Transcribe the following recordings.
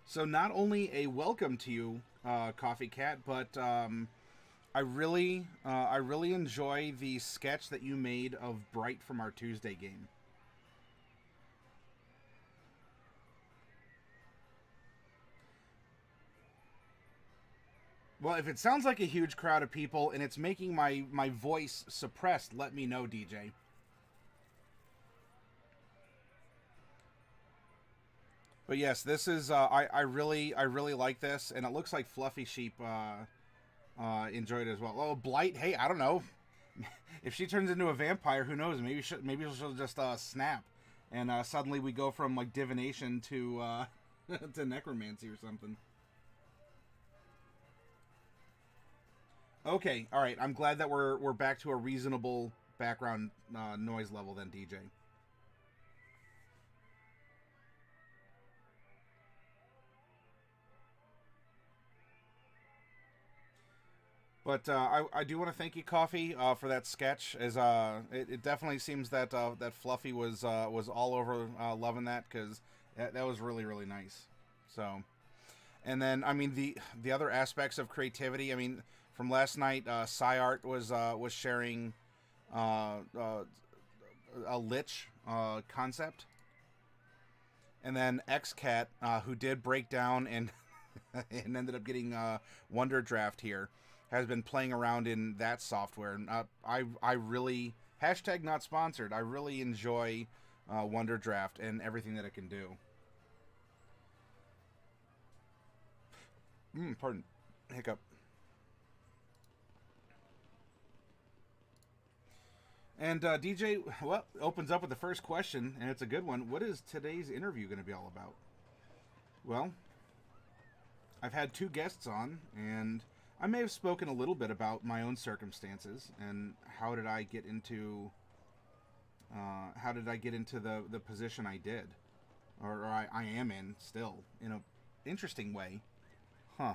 So not only a welcome to you, Coffee Cat, but I really enjoy the sketch that you made of Bright from our Tuesday game. Well, if it sounds like a huge crowd of people and it's making my voice suppressed, let me know, DJ. But yes, this is I really like this, and it looks like Fluffy Sheep enjoyed it as well. Oh, Blight, hey, I don't know. If she turns into a vampire, who knows? Maybe she'll just snap, and suddenly we go from like divination to to necromancy or something. Okay, all right. I'm glad that we're back to a reasonable background noise level then, DJ. But I do want to thank you, Coffee, for that sketch. As it definitely seems that that Fluffy was all over loving that because that was really nice. So, and then I mean the other aspects of creativity. I mean, from last night, SciArt was sharing a lich concept, and then XCat, who did break down and and ended up getting Wonder Draft here, has been playing around in that software. And I really hashtag not sponsored. I really enjoy Wonder Draft and everything that it can do. Pardon, hiccup. And DJ, well, opens up with the first question, and it's a good one. What is today's interview going to be all about? Well, I've had two guests on, and I may have spoken a little bit about my own circumstances and how did I get into the position I did, or I am in still in a interesting way, huh?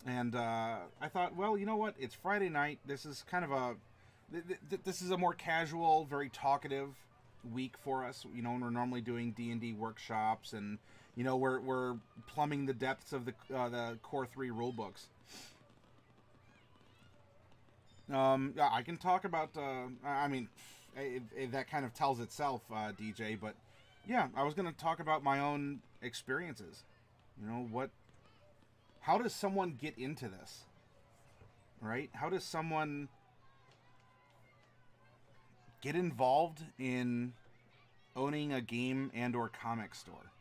And I thought, well, you know what? It's Friday night. This is kind of a this is a more casual, very talkative week for us. You know, when we're normally doing D&D workshops, and you know we're plumbing the depths of the core 3 rule books. Yeah, I can talk about. I mean, that kind of tells itself, DJ. But yeah, I was going to talk about my own experiences. You know what? How does someone get into this? Right? How does someone get involved in owning a game and/or comic store?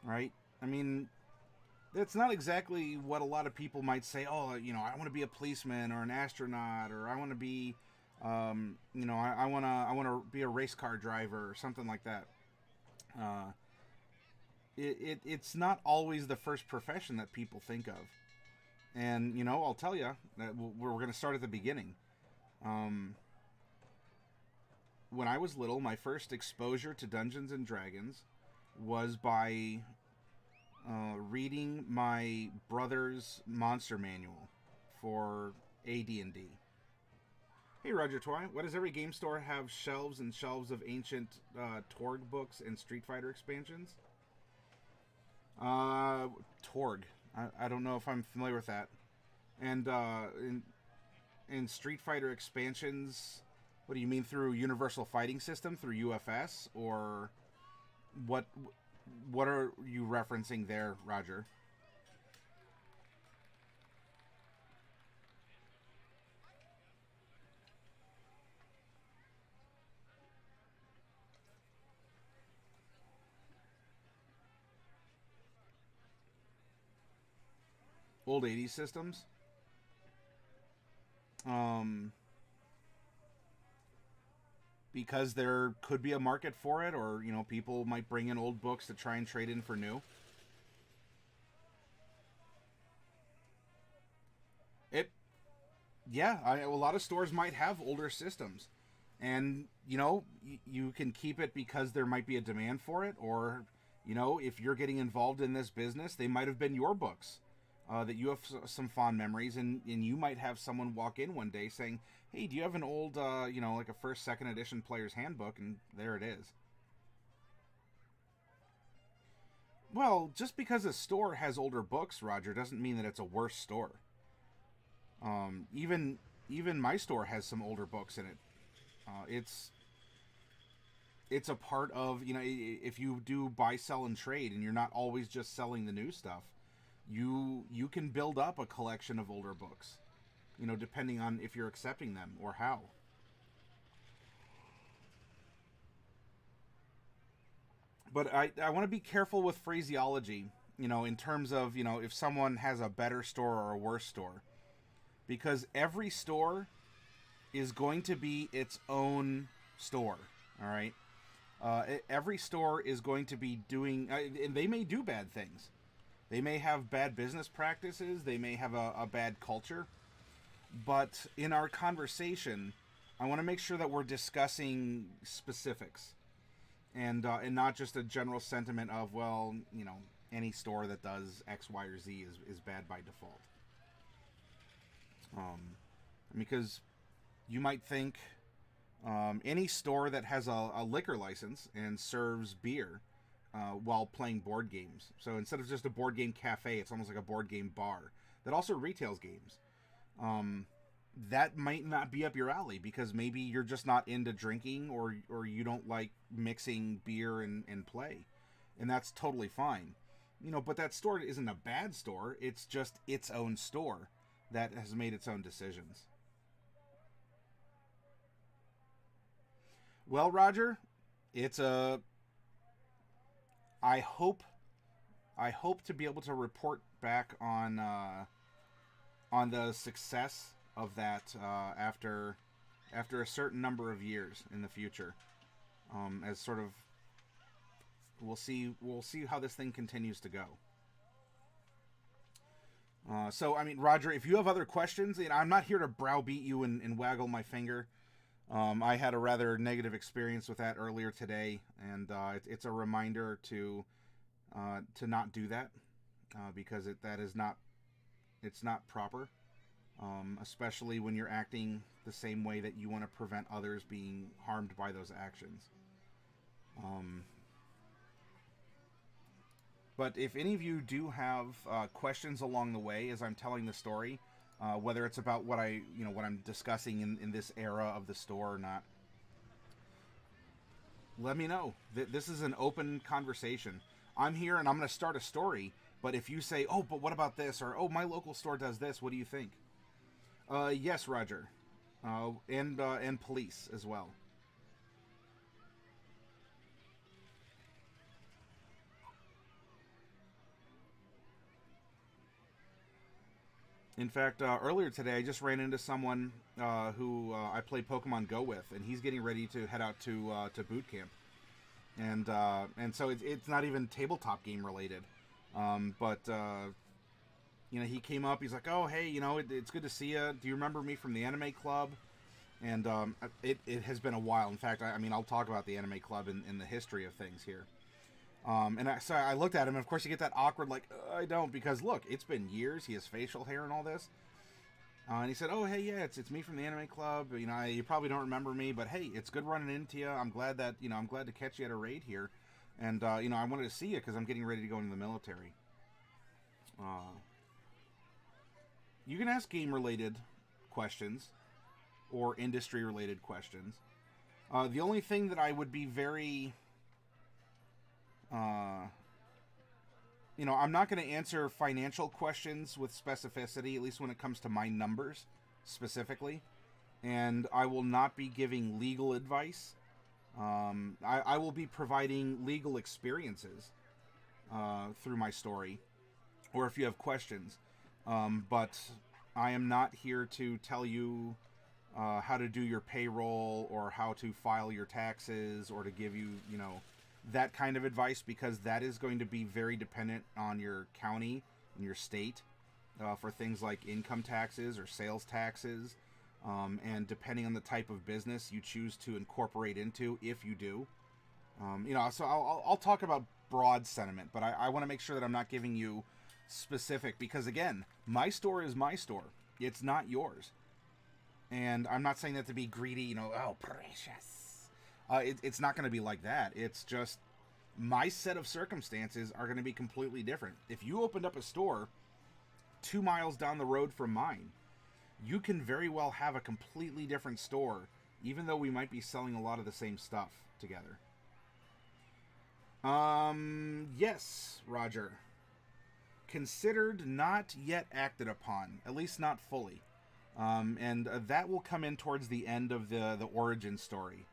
Right? I mean, that's not exactly what a lot of people might say. Oh, you know, I want to be a policeman or an astronaut, or I want to be, you know, I want to be a race car driver or something like that. Uh, it's not always the first profession that people think of, and you know, I'll tell you that we're going to start at the beginning. Um, when I was little, my first exposure to Dungeons and Dragons was by reading my brother's monster manual for AD&D. Hey, Roger Twy, why does every game store have shelves and shelves of ancient Torg books and Street Fighter expansions? Torg. I don't know if I'm familiar with that. And in Street Fighter expansions, what do you mean, through Universal Fighting System, through UFS, or what? What are you referencing there, Roger? Old 80s systems? Um, because there could be a market for it, or, you know, people might bring in old books to try and trade in for new. It, yeah, a lot of stores might have older systems. And, you know, you can keep it because there might be a demand for it, or, you know, if you're getting involved in this business, they might have been your books. That you have some fond memories, and you might have someone walk in one day saying, "Hey, do you have an old, you know, like a first, second edition player's handbook?" And there it is. Well, just because a store has older books, Roger, doesn't mean that it's a worse store. Even my store has some older books in it. It's a part of, if you do buy, sell, and trade, and you're not always just selling the new stuff, you can build up a collection of older books, depending on if you're accepting them or how. But I want to be careful with phraseology, in terms of, if someone has a better store or a worse store. Because every store is going to be its own store, all right? Every store is going to be doing, and they may do bad things. They may have bad business practices. They may have a bad culture. But in our conversation, I want to make sure that we're discussing specifics, and not just a general sentiment of, well, any store that does X, Y, or Z is bad by default. Because you might think any store that has a liquor license and serves beer while playing board games. So instead of just a board game cafe, it's almost like a board game bar that also retails games. That might not be up your alley because maybe you're just not into drinking, or you don't like mixing beer and play. And that's totally fine. But that store isn't a bad store. It's just its own store that has made its own decisions. Well, Roger, I hope to be able to report back on the success of that after a certain number of years in the future. As sort of, we'll see how this thing continues to go. So, I mean, Roger, if you have other questions, I'm not here to browbeat you and waggle my finger. I had a rather negative experience with that earlier today, and it's a reminder to not do that, because it's not proper, especially when you're acting the same way that you want to prevent others being harmed by those actions. But if any of you do have questions along the way as I'm telling the story, whether it's about what I'm discussing in this era of the store or not, let me know. This is an open conversation. I'm here and I'm going to start a story, but if you say, oh, but what about this? Or, oh, my local store does this, what do you think? Yes, Roger. And police as well. In fact, earlier today, I just ran into someone who I play Pokemon Go with, and he's getting ready to head out to boot camp, and so it's not even tabletop game related, but he came up. He's like, "Oh, hey, it's good to see you. Do you remember me from the anime club?" And it has been a while. In fact, I'll talk about the anime club in the history of things here. So I looked at him, and of course you get that awkward, like, I don't, because look, it's been years, he has facial hair and all this. And he said, oh, hey, yeah, it's me from the anime club, you probably don't remember me, but hey, it's good running into you, I'm glad to catch you at a raid here, and, I wanted to see you, because I'm getting ready to go into the military. You can ask game-related questions, or industry-related questions. The only thing that I would be very... I'm not going to answer financial questions with specificity, at least when it comes to my numbers specifically. And I will not be giving legal advice. I will be providing legal experiences through my story, or if you have questions. But I am not here to tell you how to do your payroll or how to file your taxes or to give you, that kind of advice, because that is going to be very dependent on your county and your state for things like income taxes or sales taxes, and depending on the type of business you choose to incorporate into, if you do. So I'll talk about broad sentiment, but I want to make sure that I'm not giving you specific, because again, my store is my store. It's not yours. And I'm not saying that to be greedy, oh, precious. It's not going to be like that. It's just, My set of circumstances are going to be completely different. If you opened up a store 2 miles down the road from mine, you can very well have a completely different store, even though we might be selling a lot of the same stuff together. Yes, Roger. Considered, not yet acted upon, at least not fully. And that will come in towards the end of the origin story.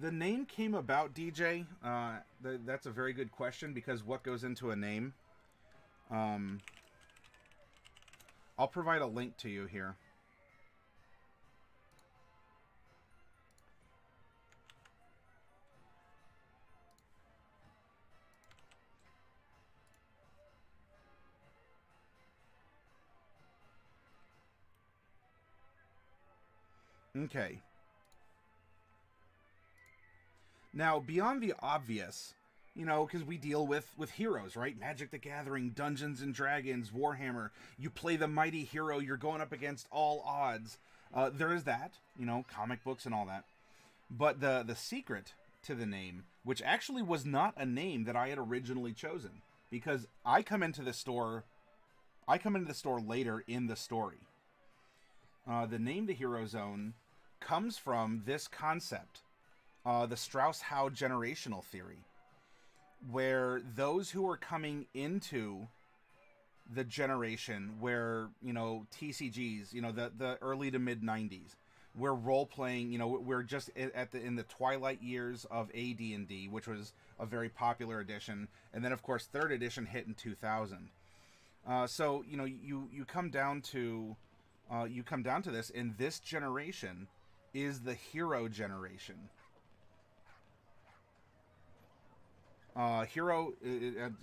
The name came about, DJ. That's a very good question, because what goes into a name? I'll provide a link to you here. Okay. Now, beyond the obvious, because we deal with heroes, right? Magic the Gathering, Dungeons and Dragons, Warhammer. You play the mighty hero, you're going up against all odds. There is that, comic books and all that. But the secret to the name, which actually was not a name that I had originally chosen, because I come into the store later in the story. The name The Hero Zone comes from this concept, the Strauss-Howe generational theory, where those who are coming into the generation where, TCGs, the early to mid 90s, we're role playing, we're just in the twilight years of AD&D, which was a very popular edition, and then of course 3rd edition hit in 2000. So you come down to this, and this generation is the hero generation. Hero,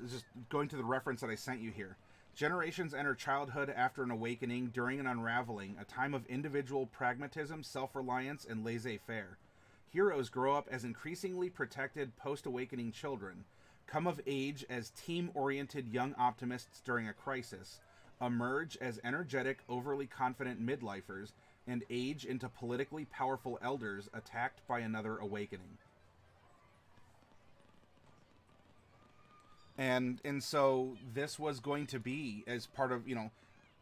just going to the reference that I sent you here. Generations enter childhood after an awakening, during an unraveling, a time of individual pragmatism, self-reliance, and laissez-faire. Heroes grow up as increasingly protected post-awakening children, come of age as team-oriented young optimists during a crisis, emerge as energetic, overly confident midlifers, and age into politically powerful elders attacked by another awakening. And so this was going to be as part of,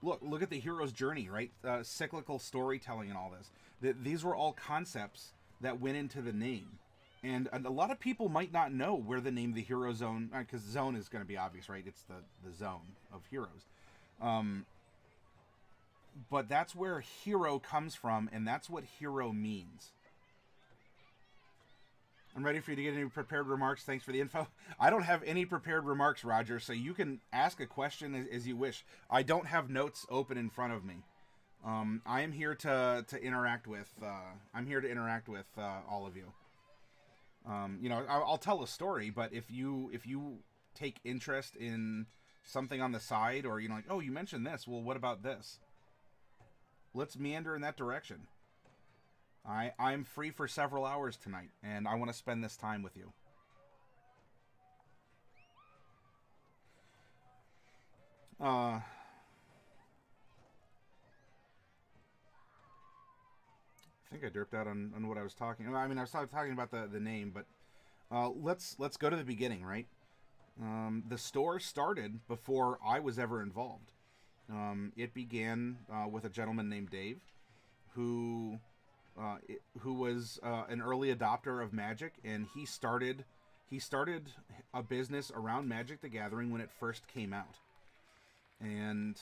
look at the hero's journey, right? Cyclical storytelling and all this. These were all concepts that went into the name. And a lot of people might not know where the name The Hero Zone, because zone is going to be obvious, right? It's the zone of heroes. But that's where hero comes from, and that's what hero means. I'm ready for you to get any prepared remarks. Thanks for the info. I don't have any prepared remarks, Roger, so you can ask a question as you wish. I don't have notes open in front of me. I am here to interact with. I'm here to interact with all of you. I'll tell a story, but if you take interest in something on the side, or like, oh, you mentioned this. Well, what about this? Let's meander in that direction. I'm free for several hours tonight, and I want to spend this time with you. I think I derped out on what I was talking about. I mean, I was talking about the name, but let's go to the beginning, right? The store started before I was ever involved. It began with a gentleman named Dave, who was an early adopter of Magic, and he started a business around Magic the Gathering when it first came out. And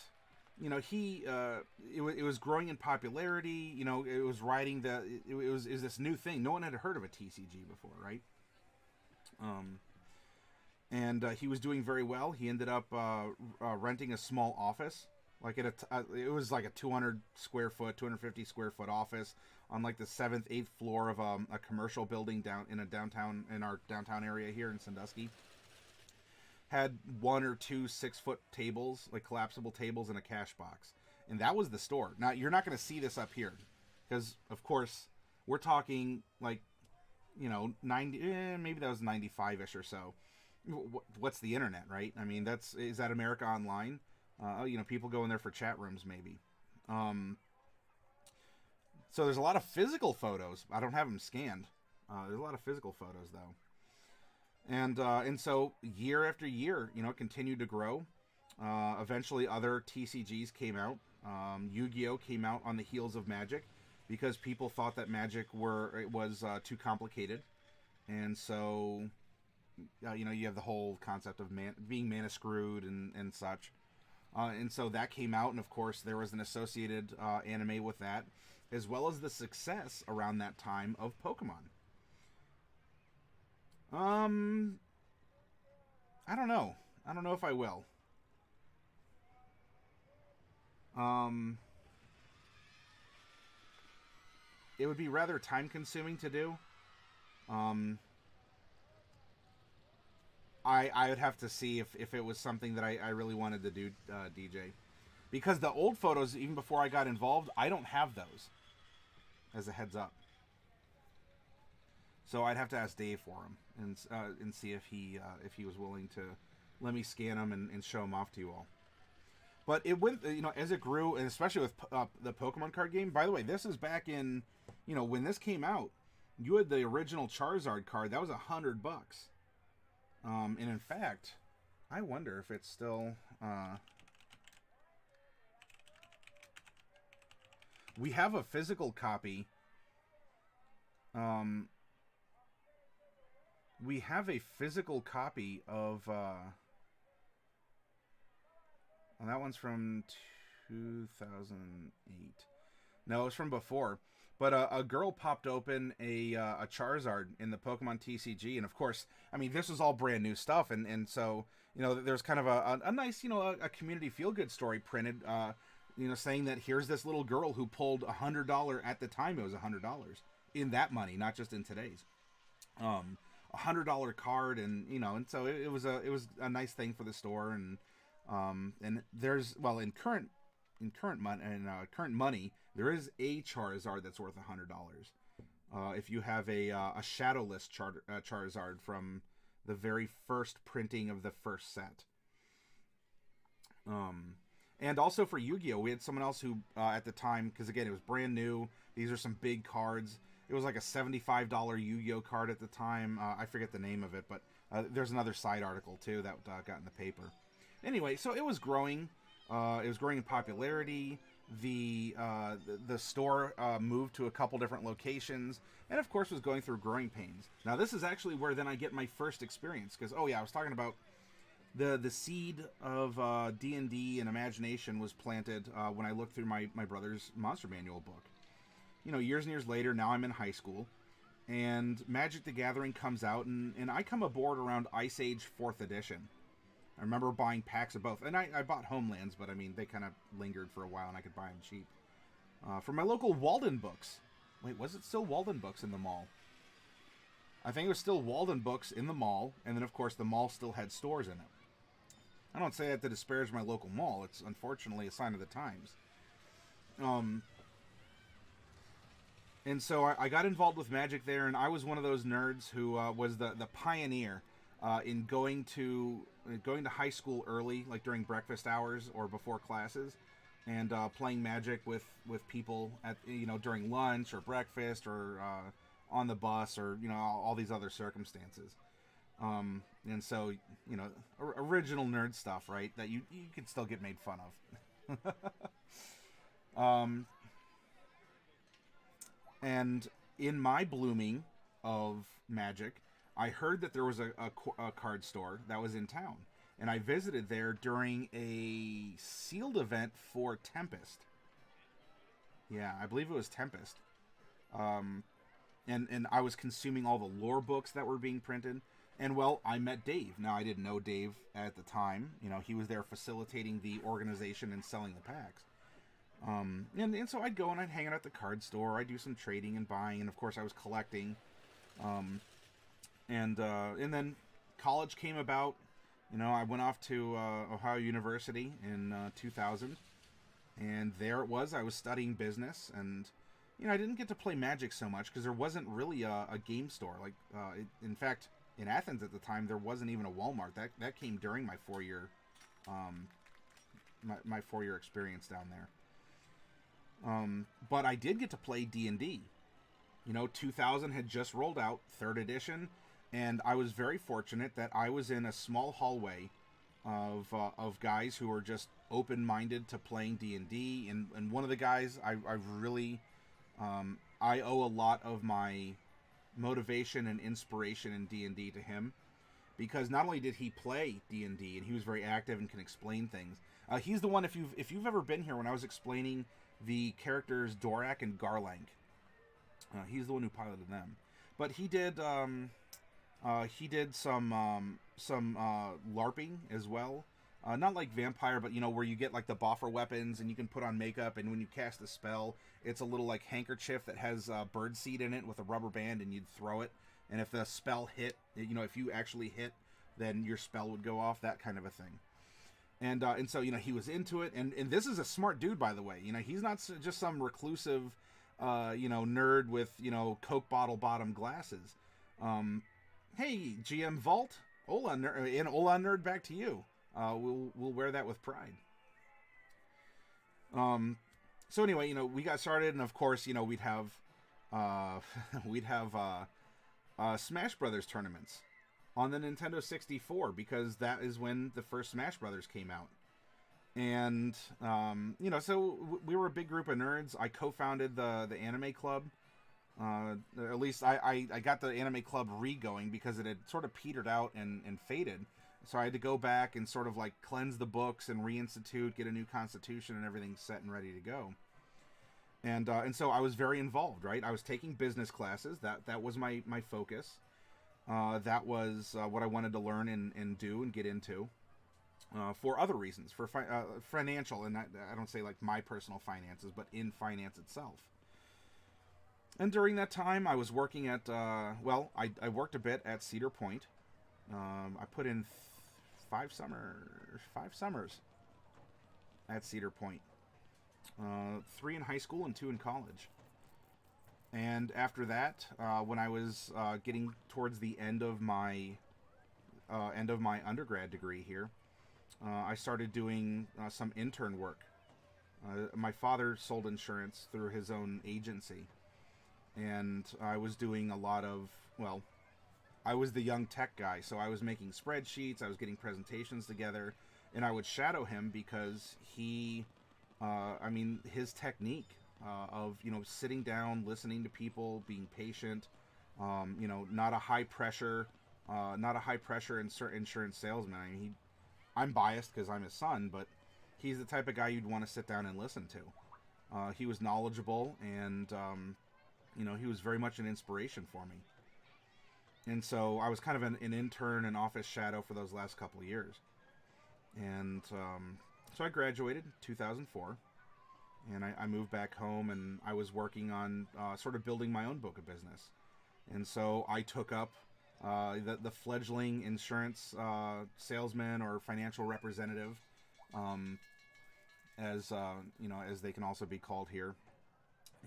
it was growing in popularity. It was riding it was this new thing. No one had heard of a TCG before, right? And he was doing very well. He ended up renting a small office, like it was like a 250 square foot office on like the 7th, 8th floor of a commercial building in our downtown area here in Sandusky. Had 1 or 2 6-foot tables, like collapsible tables, and a cash box, and that was the store. Now you're not going to see this up here, because of course we're talking like 90, maybe that was 95ish or so. What's the internet, right? I mean, is that America Online? People go in there for chat rooms, maybe. So there's a lot of physical photos. I don't have them scanned. There's a lot of physical photos though, and so year after year, it continued to grow. Eventually, other TCGs came out. Yu-Gi-Oh came out on the heels of Magic because people thought that Magic was too complicated, and so you have the whole concept of being mana screwed and such. And so that came out, and of course there was an associated anime with that, as well as the success around that time of Pokemon. I don't know. I don't know if I will. It would be rather time consuming to do. I would have to see if it was something that I really wanted to do, DJ. Because the old photos, even before I got involved, I don't have those. As a heads up. So I'd have to ask Dave for them and see if he was willing to let me scan them and show them off to you all. But it went, as it grew, and especially with the Pokemon card game. By the way, this is back in, when this came out, you had the original Charizard card. That was $100. And in fact, I wonder if it's still. We have a physical copy. We have a physical copy of. Well, that one's from 2008. No, it's from before. But a girl popped open a Charizard in the Pokemon TCG, and of course, I mean, this was all brand new stuff, and so there's kind of a nice a community feel good story printed, saying that here's this little girl who pulled $100 at the time. It was $100 in that money, not just in today's. $100 card, and so it was a nice thing for the store, and there's in current money, there is a Charizard that's worth $100. If you have a shadowless Charizard from the very first printing of the first set. And also for Yu-Gi-Oh, we had someone else who at the time, because again it was brand new. These are some big cards. It was like a $75 Yu-Gi-Oh card at the time. I forget the name of it, but there's another side article too that got in the paper. Anyway, so it was growing. It was growing in popularity. The store moved to a couple different locations, and of course was going through growing pains. Now this is actually where then I get my first experience, because I was talking about the seed of D&D and imagination was planted when I looked through my brother's Monster Manual book. Years and years later, now I'm in high school, and Magic the Gathering comes out, and I come aboard around Ice Age 4th edition. I remember buying packs of both. And I bought Homelands, but I mean, they kind of lingered for a while, and I could buy them cheap. From my local Walden Books. Wait, was it still Walden Books in the mall? I think it was still Walden Books in the mall, and then, of course, the mall still had stores in it. I don't say that to disparage my local mall. It's unfortunately a sign of the times. And so I got involved with Magic there, and I was one of those nerds who was the pioneer in going to high school early, like during breakfast hours or before classes, and playing Magic with people at during lunch or breakfast or on the bus or all these other circumstances. And so original nerd stuff, right? That you could still get made fun of. And in my blooming of Magic, I heard that there was a card store that was in town. And I visited there during a sealed event for Tempest. Yeah, I believe it was Tempest. And I was consuming all the lore books that were being printed. And, I met Dave. Now, I didn't know Dave at the time. He was there facilitating the organization and selling the packs. And so I'd go and I'd hang out at the card store. I'd do some trading and buying. And, of course, I was collecting. And then college came about. I went off to Ohio University in 2000. And there it was. I was studying business. And, I didn't get to play Magic so much because there wasn't really a game store. In fact, in Athens at the time, there wasn't even a Walmart. That came during my 4-year my 4-year experience down there. But I did get to play D&D. 2000 had just rolled out, third edition, and I was very fortunate that I was in a small hallway of guys who were just open-minded to playing D&D, and one of the guys I've really I owe a lot of my motivation and inspiration in D&D to him, because not only did he play D&D and he was very active and can explain things. He's the one, if you've ever been here when I was explaining the characters Dorak and Garlank, he's the one who piloted them. But he did some LARPing as well. Not like Vampire, but where you get like the boffer weapons and you can put on makeup, and when you cast a spell, it's a little like handkerchief that has bird seed in it with a rubber band, and you'd throw it, and if the spell hit, if you actually hit, then your spell would go off, that kind of a thing. And so he was into it, and this is a smart dude, by the way. He's not just some reclusive nerd with Coke bottle bottom glasses. Hey, GM Vault, Ola Nerd, back to you. We'll wear that with pride. So anyway, we got started, and of course, we'd have Smash Brothers tournaments on the Nintendo 64, because that is when the first Smash Brothers came out. And so we were a big group of nerds. I co-founded the anime club. At least I got the anime club re-going, because it had sort of petered out and faded. So I had to go back and sort of like cleanse the books and reinstitute, get a new constitution and everything set and ready to go. And so I was very involved, right? I was taking business classes. That was my focus. That was what I wanted to learn and do and get into. For other reasons, for financial, and I don't say like my personal finances, but in finance itself. And during that time, I was working at, I worked a bit at Cedar Point. I put in 5 summers at Cedar Point. 3 in high school and 2 in college. And after that, when I was getting towards the end of my undergrad degree here, I started doing some intern work. My father sold insurance through his own agency, and I was doing a lot of, I was the young tech guy, so I was making spreadsheets, I was getting presentations together, and I would shadow him, because he, his technique of, sitting down, listening to people, being patient, not a high pressure insurance salesman. I'm biased because I'm his son, but he's the type of guy you'd want to sit down and listen to. He was knowledgeable, and he was very much an inspiration for me. And so I was kind of an intern and office shadow for those last couple of years. And so I graduated in 2004, and I moved back home, and I was working on sort of building my own book of business. And so I took up the fledgling insurance salesman or financial representative, as they can also be called here.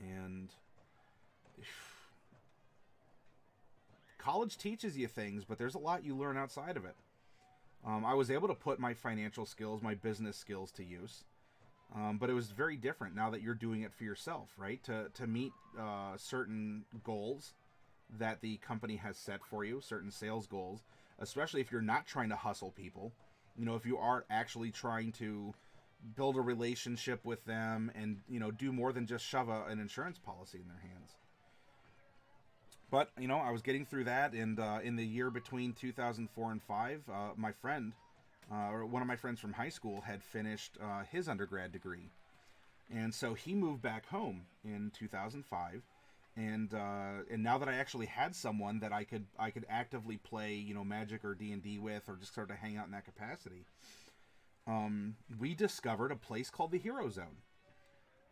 And college teaches you things, but there's a lot you learn outside of it. I was able to put my financial skills, my business skills to use, but it was very different now that you're doing it for yourself, right? To meet certain goals that the company has set for you, certain sales goals, especially if you're not trying to hustle people, if you are actually trying to build a relationship with them and, do more than just shove an insurance policy in their hands. But, I was getting through that, and in the year between 2004 and 5, my friend, or one of my friends from high school, had finished his undergrad degree. And so he moved back home in 2005, and now that I actually had someone that I could actively play, Magic or D&D with, or just sort of hang out in that capacity, we discovered a place called the Hero Zone.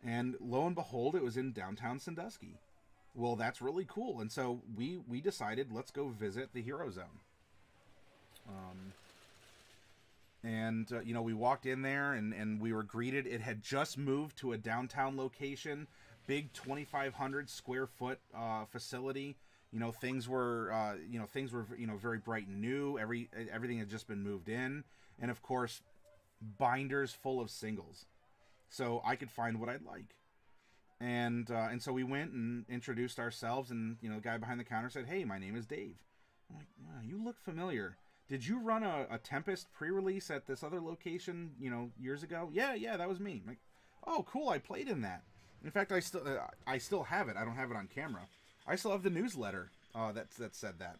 And lo and behold, it was in downtown Sandusky. Well, that's really cool. And so we decided, let's go visit the Hero Zone. We walked in there, and we were greeted. It had just moved to a downtown location, big 2,500 square foot facility. Things were very bright and new. Everything had just been moved in, and of course, binders full of singles, so I could find what I'd like. And so we went and introduced ourselves, and the guy behind the counter said, "Hey, my name is Dave." I'm like, wow, "You look familiar. Did you run a Tempest pre-release at this other location, years ago?" Yeah, that was me. I'm like, "Oh, cool. I played in that. In fact, I still have it. I don't have it on camera. I still have the newsletter that said that."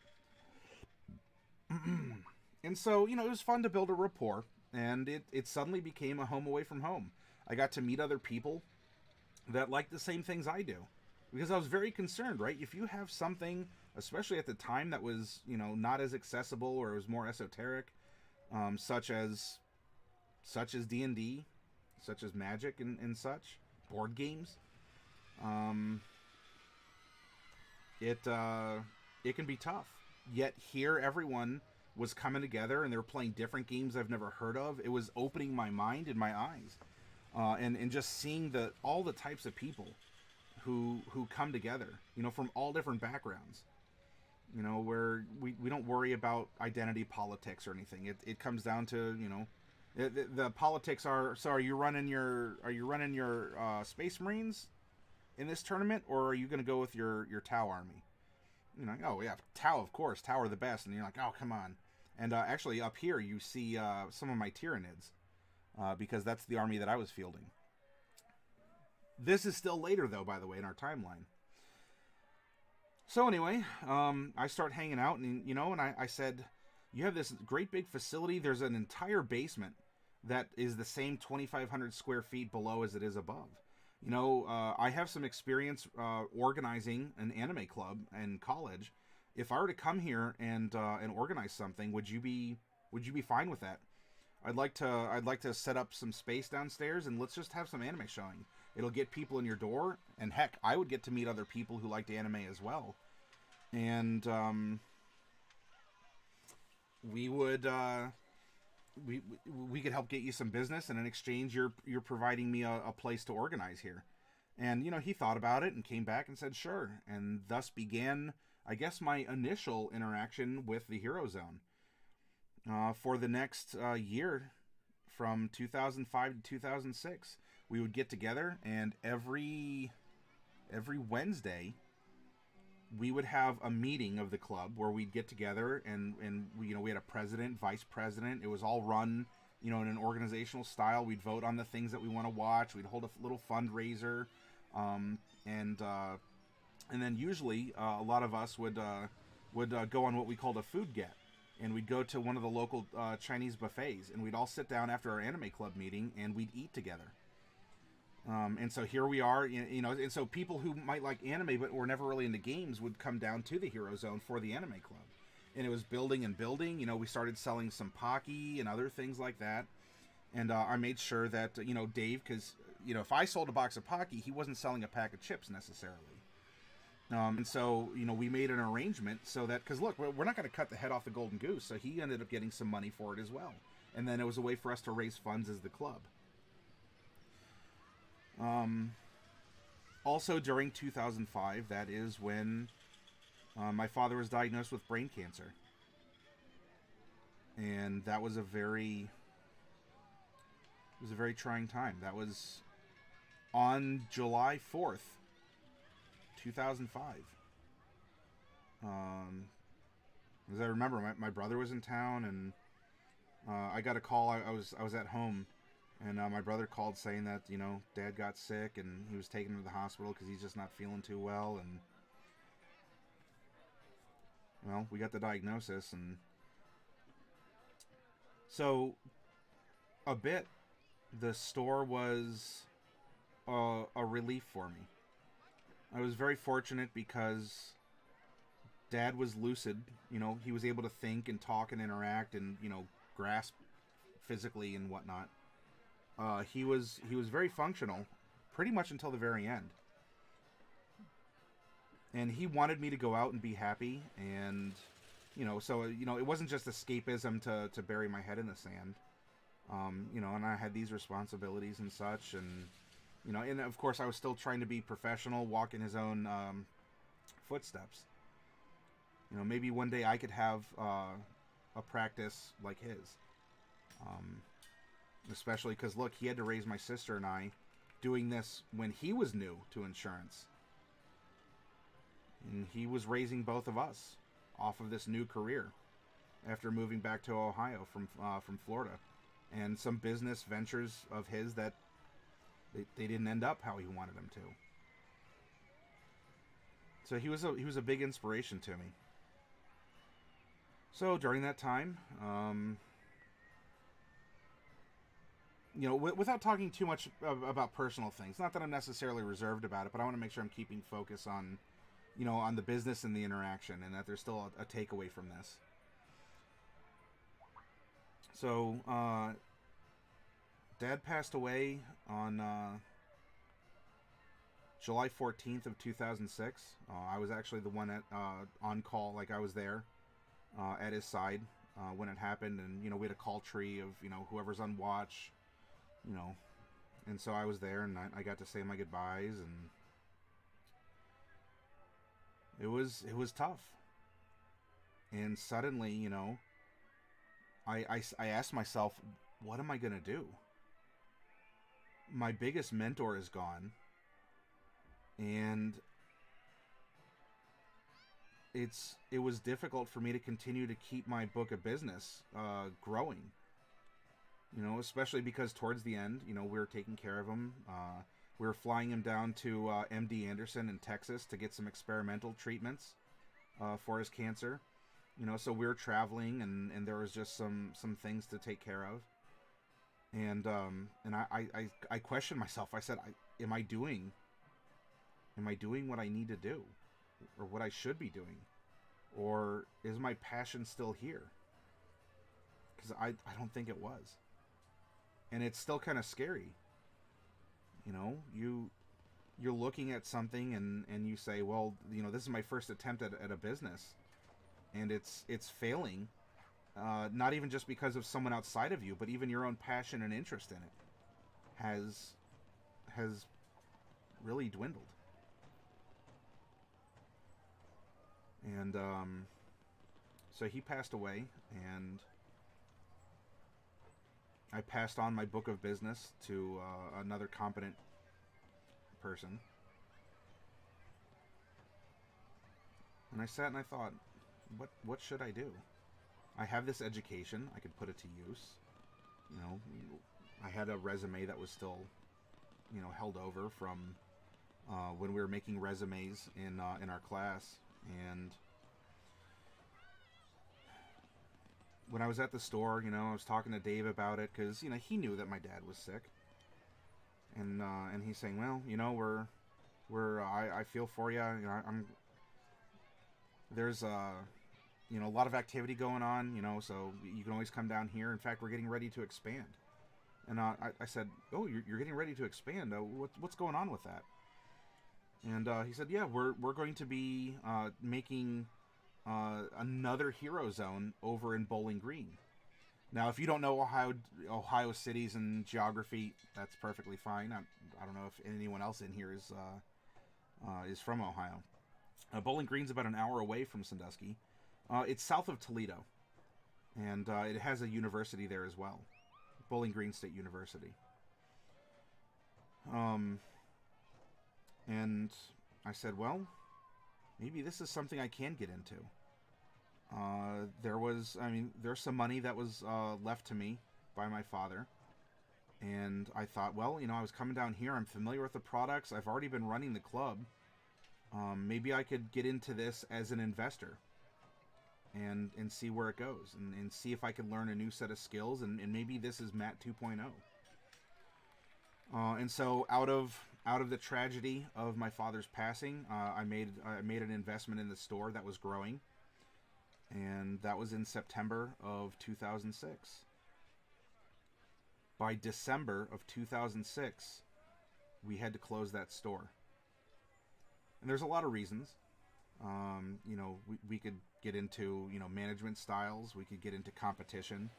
And so, it was fun to build a rapport, and it suddenly became a home away from home. I got to meet other people that like the same things I do, because I was very concerned, right? If you have something, especially at the time, that was not as accessible, or it was more esoteric, such as D&D, such as Magic, and such board games, it can be tough. Yet here, everyone was coming together, and they were playing different games I've never heard of. It was opening my mind and my eyes. And just seeing all the types of people who come together, from all different backgrounds, where we don't worry about identity politics or anything. It comes down to, the politics are, so are you running your Space Marines in this tournament, or are you going to go with your Tau army? Oh yeah, Tau, of course, Tau are the best. And you're like, oh, come on. And actually up here you see some of my Tyranids. Because that's the army that I was fielding. This is still later, though, by the way, in our timeline. So anyway, I start hanging out, and I said, "You have this great big facility. There's an entire basement that is the same 2,500 square feet below as it is above. I have some experience organizing an anime club in college. If I were to come here and organize something, would you be fine with that? I'd like to set up some space downstairs, and let's just have some anime showing. It'll get people in your door, and heck, I would get to meet other people who liked anime as well. And we would we could help get you some business, and in exchange, you're providing me a place to organize here." And he thought about it and came back and said sure, and thus began, I guess, my initial interaction with the Hero Zone. For the next year, from 2005 to 2006, we would get together, and every Wednesday, we would have a meeting of the club where we'd get together, and we had a president, vice president. It was all run, in an organizational style. We'd vote on the things that we want to watch. We'd hold a little fundraiser, and then usually a lot of us would go on what we called a food get. And we'd go to one of the local Chinese buffets, and we'd all sit down after our anime club meeting, and we'd eat together. And so here we are, and so people who might like anime but were never really into games would come down to the Hero Zone for the anime club. And it was building and building. We started selling some Pocky and other things like that. And I made sure that, Dave, because, if I sold a box of Pocky, he wasn't selling a pack of chips necessarily. And so, we made an arrangement so that, because look, we're not going to cut the head off the golden goose, so he ended up getting some money for it as well. And then it was a way for us to raise funds as the club. Also during 2005, that is when my father was diagnosed with brain cancer. And that was a very trying time. That was on July 4th, 2005. As I remember, my brother was in town, and I got a call. I was at home, and my brother called saying that Dad got sick, and he was taken to the hospital because he's just not feeling too well. And well, we got the diagnosis, and so a bit, the store was a relief for me. I was very fortunate because Dad was lucid. He was able to think and talk and interact and, grasp physically and whatnot. He was very functional pretty much until the very end. And he wanted me to go out and be happy. And, so, it wasn't just escapism to bury my head in the sand. And I had these responsibilities and such. And, and of course I was still trying to be professional, walk in his own footsteps. Maybe one day I could have a practice like his. Especially because, look, he had to raise my sister and I doing this when he was new to insurance. And he was raising both of us off of this new career after moving back to Ohio from Florida, and some business ventures of his that they didn't end up how he wanted them to. So he was a big inspiration to me. So during that time, without talking too much about personal things, not that I'm necessarily reserved about it, but I want to make sure I'm keeping focus on, on the business and the interaction, and that there's still a takeaway from this. So, Dad passed away on July 14th of 2006. I was actually the one on call, like I was there at his side when it happened, and we had a call tree of whoever's on watch, and so I was there, and I got to say my goodbyes, and it was tough. And suddenly, I asked myself, what am I gonna do? My biggest mentor is gone, and it was difficult for me to continue to keep my book of business growing. Especially because towards the end, we were taking care of him. We were flying him down to MD Anderson in Texas to get some experimental treatments for his cancer. So we were traveling, and there was just some things to take care of. And I questioned myself. I said, am I doing what I need to do, or what I should be doing, or is my passion still here? Because I don't think it was. And it's still kind of scary. You're looking at something and you say, well, this is my first attempt at a business, and it's failing. Not even just because of someone outside of you, but even your own passion and interest in it has really dwindled. And so he passed away, and I passed on my book of business to another competent person. And I sat and I thought, what should I do? I have this education. I could put it to use. I had a resume that was still, held over from when we were making resumes in our class. And when I was at the store, I was talking to Dave about it, because he knew that my dad was sick. And he's saying, well, I feel for you. There's a lot of activity going on, so you can always come down here. In fact, we're getting ready to expand. And I said, oh, you're getting ready to expand. What's going on with that? And he said, yeah, we're going to be making another hero zone over in Bowling Green. Now, if you don't know Ohio cities and geography, that's perfectly fine. I don't know if anyone else in here is from Ohio. Bowling Green's about an hour away from Sandusky. It's south of Toledo, and it has a university there as well, Bowling Green State University. And I said, well, maybe this is something I can get into. There's some money that was left to me by my father. And I thought, well, I was coming down here. I'm familiar with the products. I've already been running the club. Maybe I could get into this as an investor and see where it goes, and see if I could learn a new set of skills. And maybe this is Matt 2.0. And so out of the tragedy of my father's passing, I made an investment in the store that was growing, and that was in September of 2006. By December of 2006, we had to close that store, and there's a lot of reasons. We could get into management styles. We could get into competition.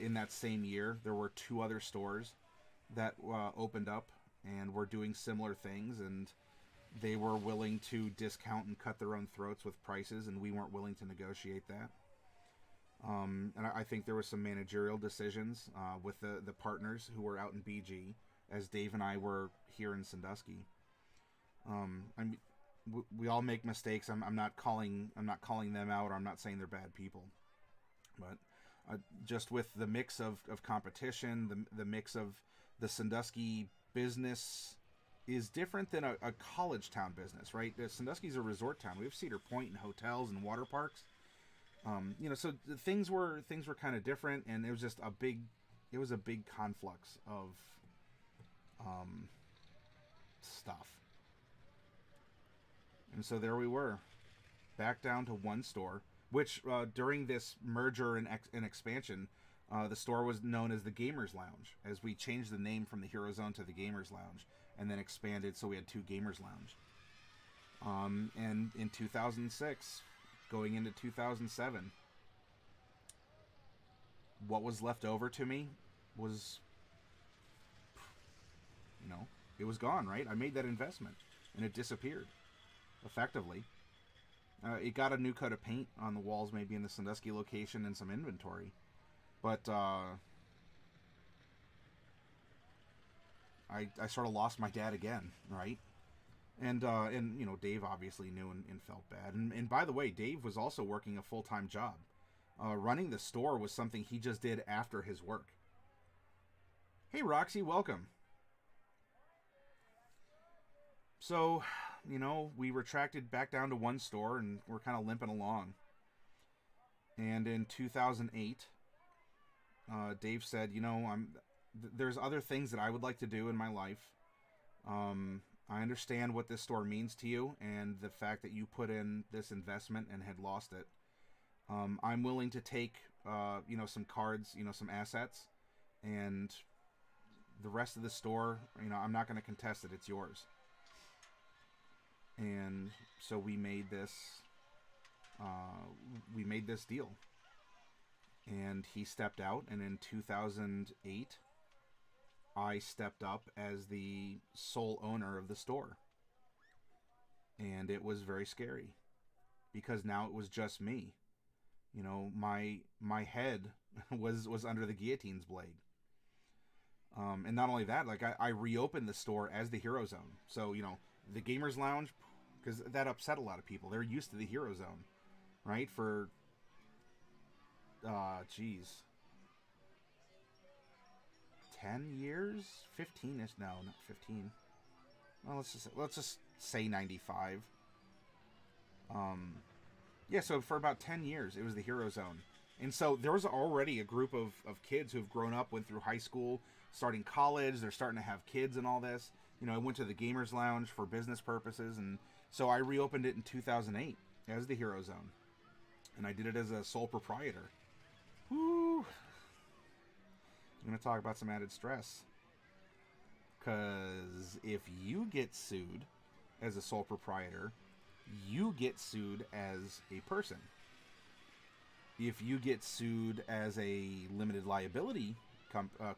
In that same year, there were 2 other stores that opened up and were doing similar things, and they were willing to discount and cut their own throats with prices, and we weren't willing to negotiate that. And I think there were some managerial decisions with the partners who were out in BG, as Dave and I were here in Sandusky. We all make mistakes. I'm not calling them out, or I'm not saying they're bad people, but just with the mix of competition, the mix of the Sandusky business is different than a college town business, right? Sandusky's a resort town. We have Cedar Point and hotels and water parks. So things were kind of different, and it was just a big conflux of stuff. And so there we were, back down to one store, which during this merger and expansion, the store was known as the Gamers Lounge, as we changed the name from the Hero Zone to the Gamers Lounge, and then expanded, so we had 2 Gamers Lounge. And in 2006, going into 2007, what was left over to me was, it was gone, right? I made that investment, and it disappeared, effectively. It got a new coat of paint on the walls, maybe in the Sandusky location, and some inventory. But I sort of lost my dad again, right? And Dave obviously knew and felt bad. And by the way, Dave was also working a full-time job. Running the store was something he just did after his work. Hey, Roxy, welcome. So, we retracted back down to one store, and we're kind of limping along. And in 2008, Dave said, there's other things that I would like to do in my life. I understand what this store means to you, and the fact that you put in this investment and had lost it. I'm willing to take, some cards, some assets, and the rest of the store, I'm not going to contest it. It's yours. And so we made this deal. And he stepped out, and in 2008, I stepped up as the sole owner of the store. And it was very scary, because now it was just me. My head was under the guillotine's blade. And not only that, like I reopened the store as the Hero Zone. So, the Gamers Lounge, because that upset a lot of people. They're used to the Hero Zone, right? For 10 years, 15ish. No, not 15. Well, let's just say 95. So for about 10 years, it was the Hero Zone. And so there was already a group of kids who have grown up, went through high school, starting college. They're starting to have kids and all this. I went to the Gamers Lounge for business purposes, and so I reopened it in 2008 as the Hero Zone. And I did it as a sole proprietor. Woo! I'm going to talk about some added stress. Because if you get sued as a sole proprietor, you get sued as a person. If you get sued as a limited liability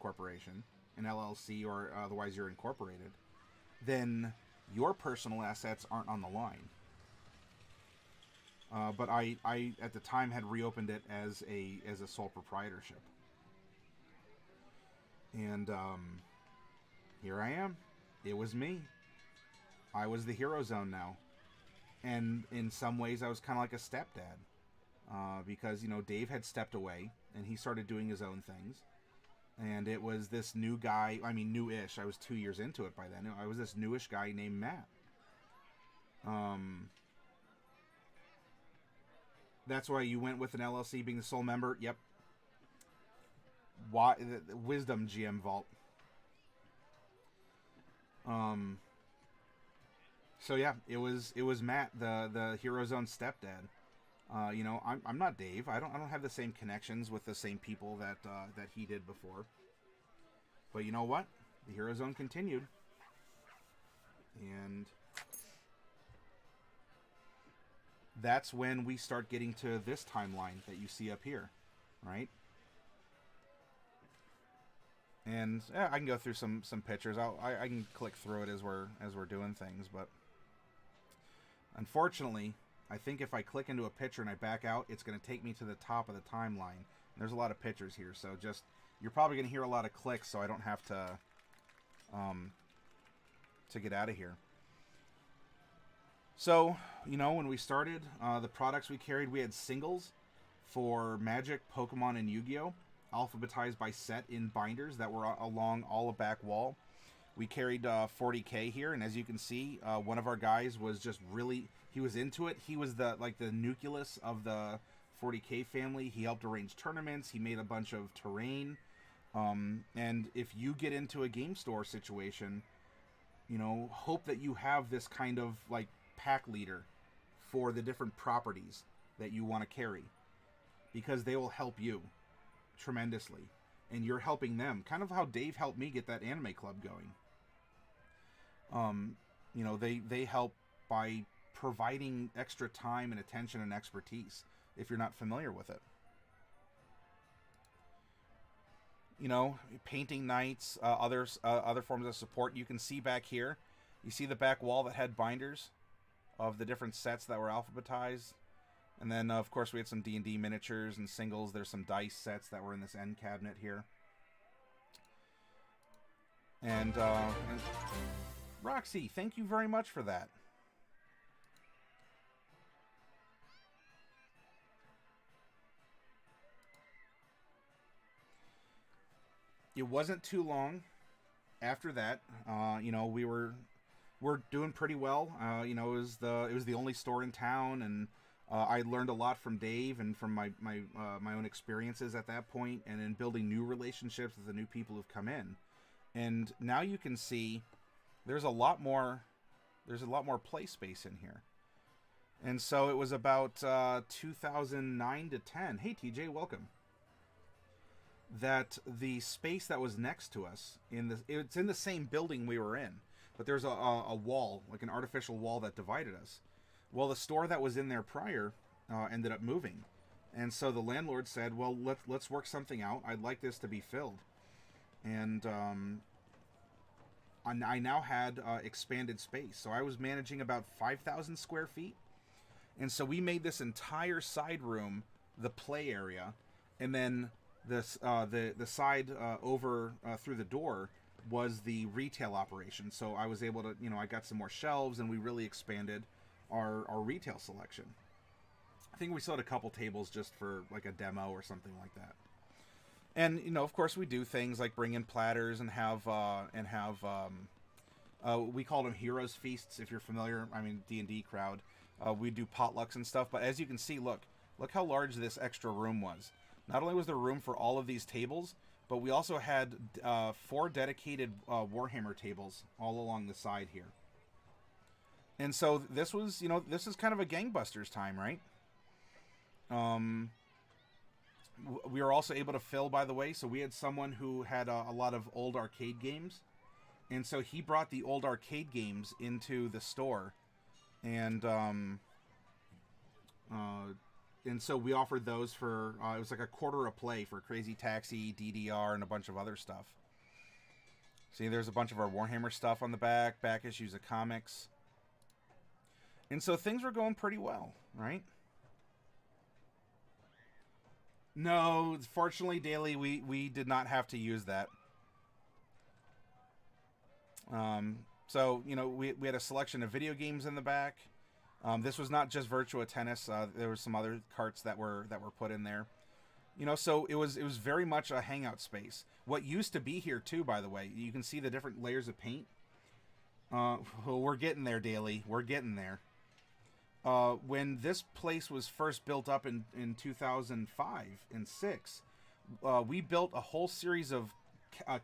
corporation, an LLC, or otherwise you're incorporated, then your personal assets aren't on the line. But I at the time had reopened it as a sole proprietorship. And here I am. It was me. I was the Hero Zone now. And in some ways I was kind of like a stepdad. Because, Dave had stepped away and he started doing his own things. And it was this new guy, newish. I was 2 years into it by then. I was this newish guy named Matt. That's why you went with an LLC being the sole member. Yep. Why the Wisdom GM Vault. So yeah, it was Matt, the Hero Zone stepdad. I'm not Dave. I don't have the same connections with the same people that he did before. But you know what? The Hero Zone continued. And that's when we start getting to this timeline that you see up here, right? And I can go through some pictures. I can click through it as we're doing things, but unfortunately, I think if I click into a picture and I back out, it's going to take me to the top of the timeline. And there's a lot of pictures here, so you're probably going to hear a lot of clicks, so I don't have to to get out of here. So, you know, when we started, the products we carried, we had singles for Magic, Pokemon, and Yu-Gi-Oh! Alphabetized by set in binders that were along all of back wall. We carried 40K here, and as you can see, one of our guys was just really, he was into it. He was the nucleus of the 40K family. He helped arrange tournaments. He made a bunch of terrain. And if you get into a game store situation, you know, hope that you have this kind of like pack leader for the different properties that you want to carry, because they will help you tremendously, and you're helping them, kind of how Dave helped me get that anime club going. You know, they help by providing extra time and attention and expertise if you're not familiar with it. You know, painting nights, other forms of support. You can see back here, you see the back wall that had binders of the different sets that were alphabetized. And then, of course, we had some D&D miniatures and singles. There's some dice sets that were in this end cabinet here. And Roxy, thank you very much for that. It wasn't too long after that. You know, we're doing pretty well. You know, it was the only store in town, and I learned a lot from Dave and from my own experiences at that point, and in building new relationships with the new people who've come in. And now you can see there's a lot more play space in here. And so it was about 2009 to 10. Hey TJ, welcome. That the space that was next to us it's in the same building we were in, but there's a wall, like an artificial wall that divided us. Well, the store that was in there prior ended up moving, and so the landlord said, "Well, let's work something out. I'd like this to be filled," and I now had expanded space, so I was managing about 5,000 square feet, and so we made this entire side room the play area, and then this the side over through the door was the retail operation. So I was able to, you know, I got some more shelves, and we really expanded our retail selection. I think we still had a couple tables just for like a demo or something like that. And you know, of course, we do things like bring in platters and have we called them Heroes Feasts, if you're familiar. I mean, D&D crowd. We do potlucks and stuff. But as you can see, look how large this extra room was. Not only was there room for all of these tables, but we also had 4 dedicated Warhammer tables all along the side here. And so this was, you know, this is kind of a gangbusters time, right? We were also able to fill, by the way, so we had someone who had a lot of old arcade games. And so he brought the old arcade games into the store. And so we offered those for, it was like $0.25 a play for Crazy Taxi, DDR, and a bunch of other stuff. See, there's a bunch of our Warhammer stuff on the back issues of comics. And so things were going pretty well, right? No, fortunately, Daily, we did not have to use that. So, you know, we had a selection of video games in the back. This was not just Virtua Tennis. There were some other carts that were put in there. You know, so it was very much a hangout space. What used to be here too, by the way, you can see the different layers of paint. Well, we're getting there, Daily. We're getting there. When this place was first built up in 2005 and 6, we built a whole series of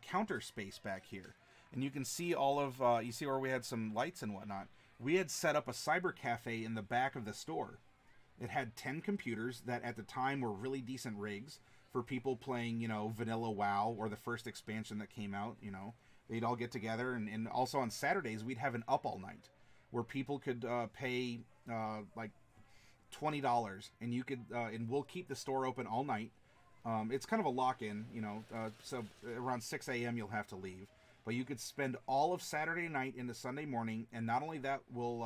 counter space back here. And you can see all of, you see where we had some lights and whatnot. We had set up a cyber cafe in the back of the store. It had 10 computers that at the time were really decent rigs for people playing, you know, vanilla WoW or the first expansion that came out, you know. They'd all get together, and also on Saturdays we'd have an up all night where people could pay like $20, and you could and we'll keep the store open all night. It's kind of a lock-in, you know, so around 6 a.m. you'll have to leave. But you could spend all of Saturday night into Sunday morning, and not only that, we'll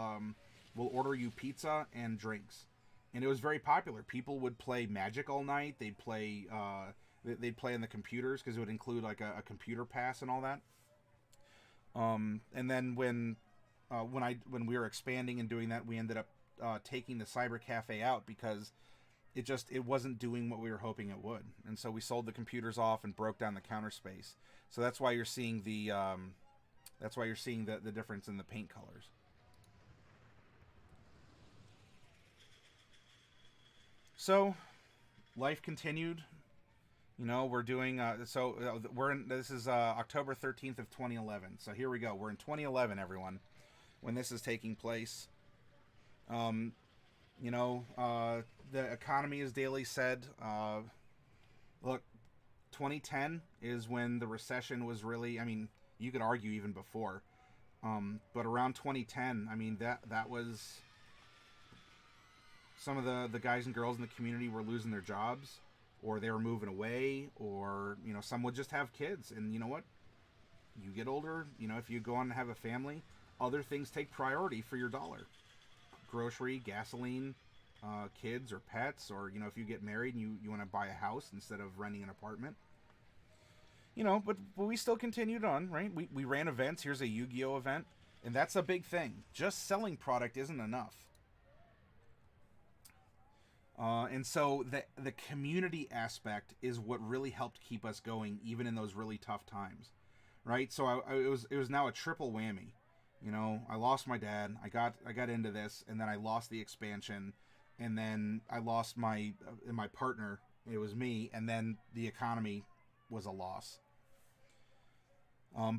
order you pizza and drinks. And it was very popular. People would play Magic all night. They'd play on the computers because it would include like a computer pass and all that. And then when we were expanding and doing that, we ended up taking the cyber cafe out because it wasn't doing what we were hoping it would, and so we sold the computers off and broke down the counter space. So that's why you're seeing the difference in the paint colors. So life continued. You know, we're doing this is October 13th of 2011. So here we go. We're in 2011, everyone, when this is taking place. You know, the economy, as Daly said, look, 2010 is when the recession was really, I mean, you could argue even before, but around 2010, I mean, that was, some of the guys and girls in the community were losing their jobs, or they were moving away, or, you know, some would just have kids. And you know what? You get older, you know, if you go on to have a family, other things take priority for your dollar. Grocery, gasoline, kids or pets, or, you know, if you get married and you want to buy a house instead of renting an apartment. You know, but we still continued on, right? We ran events. Here's a Yu-Gi-Oh event, and that's a big thing. Just selling product isn't enough. And so the community aspect is what really helped keep us going, even in those really tough times, right? So it was now a triple whammy. You know, I lost my dad. I got into this, and then I lost the expansion, and then I lost my partner. It was me, and then the economy was a loss.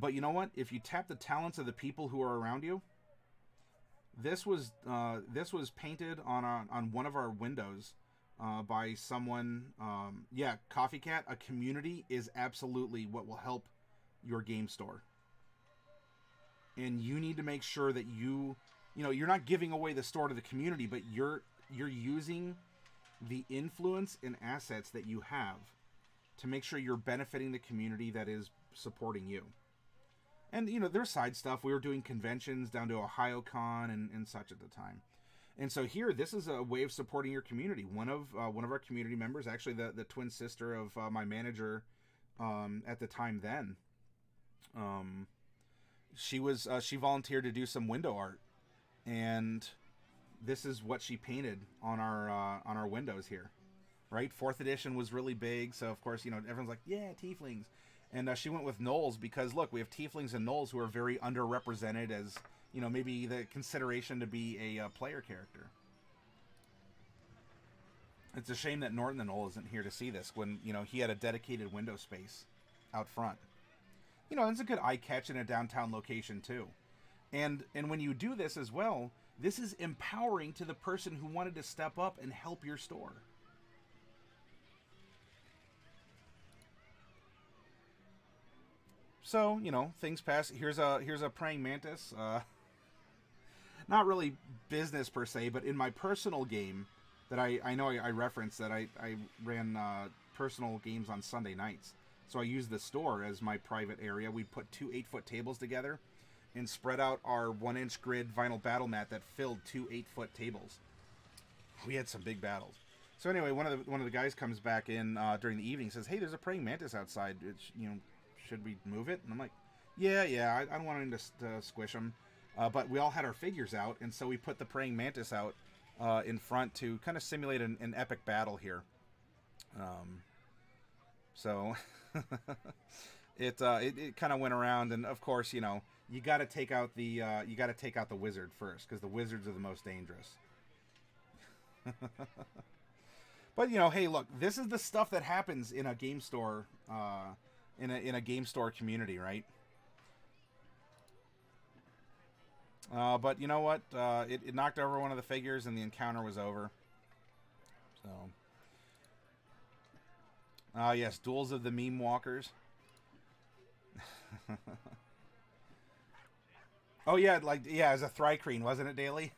But you know what? If you tap the talents of the people who are around you, this was painted on one of our windows by someone. Coffee Cat. A community is absolutely what will help your game store. And you need to make sure that you're not giving away the store to the community, but you're using the influence and assets that you have to make sure you're benefiting the community that is supporting you. And, you know, there's side stuff. We were doing conventions down to OhioCon and such at the time. And so here, this is a way of supporting your community. One of our community members, actually the twin sister of my manager at the time then, she volunteered to do some window art, and this is what she painted on our windows here, right? 4th edition was really big, so of course, you know, everyone's like, yeah, tieflings, and she went with gnolls because look, we have tieflings and gnolls who are very underrepresented as, you know, maybe the consideration to be a player character. It's a shame that Norton the Gnoll isn't here to see this when, you know, he had a dedicated window space out front. You know, it's a good eye catch in a downtown location too. And when you do this as well, this is empowering to the person who wanted to step up and help your store. So, you know, things pass. Here's a praying mantis. Not really business per se, but in my personal game that I know I referenced that I ran personal games on Sunday nights. So I used the store as my private area. We put 2 8-foot tables together and spread out our 1-inch grid vinyl battle mat that filled 2 8-foot tables. We had some big battles. So anyway, one of the guys comes back in during the evening and says, "Hey, there's a praying mantis outside. You know, should we move it?" And I'm like, "Yeah, I don't want him to squish him." But we all had our figures out, and so we put the praying mantis out in front to kind of simulate an epic battle here. So it kind of went around, and of course, you know, you got to take out the wizard first, because the wizards are the most dangerous. But you know, hey, look, this is the stuff that happens in a game store, in a game store community, right? But you know what? It knocked over one of the figures, and the encounter was over. So, yes, duels of the meme walkers. Oh yeah, as a Thrycreen, wasn't it, Daily?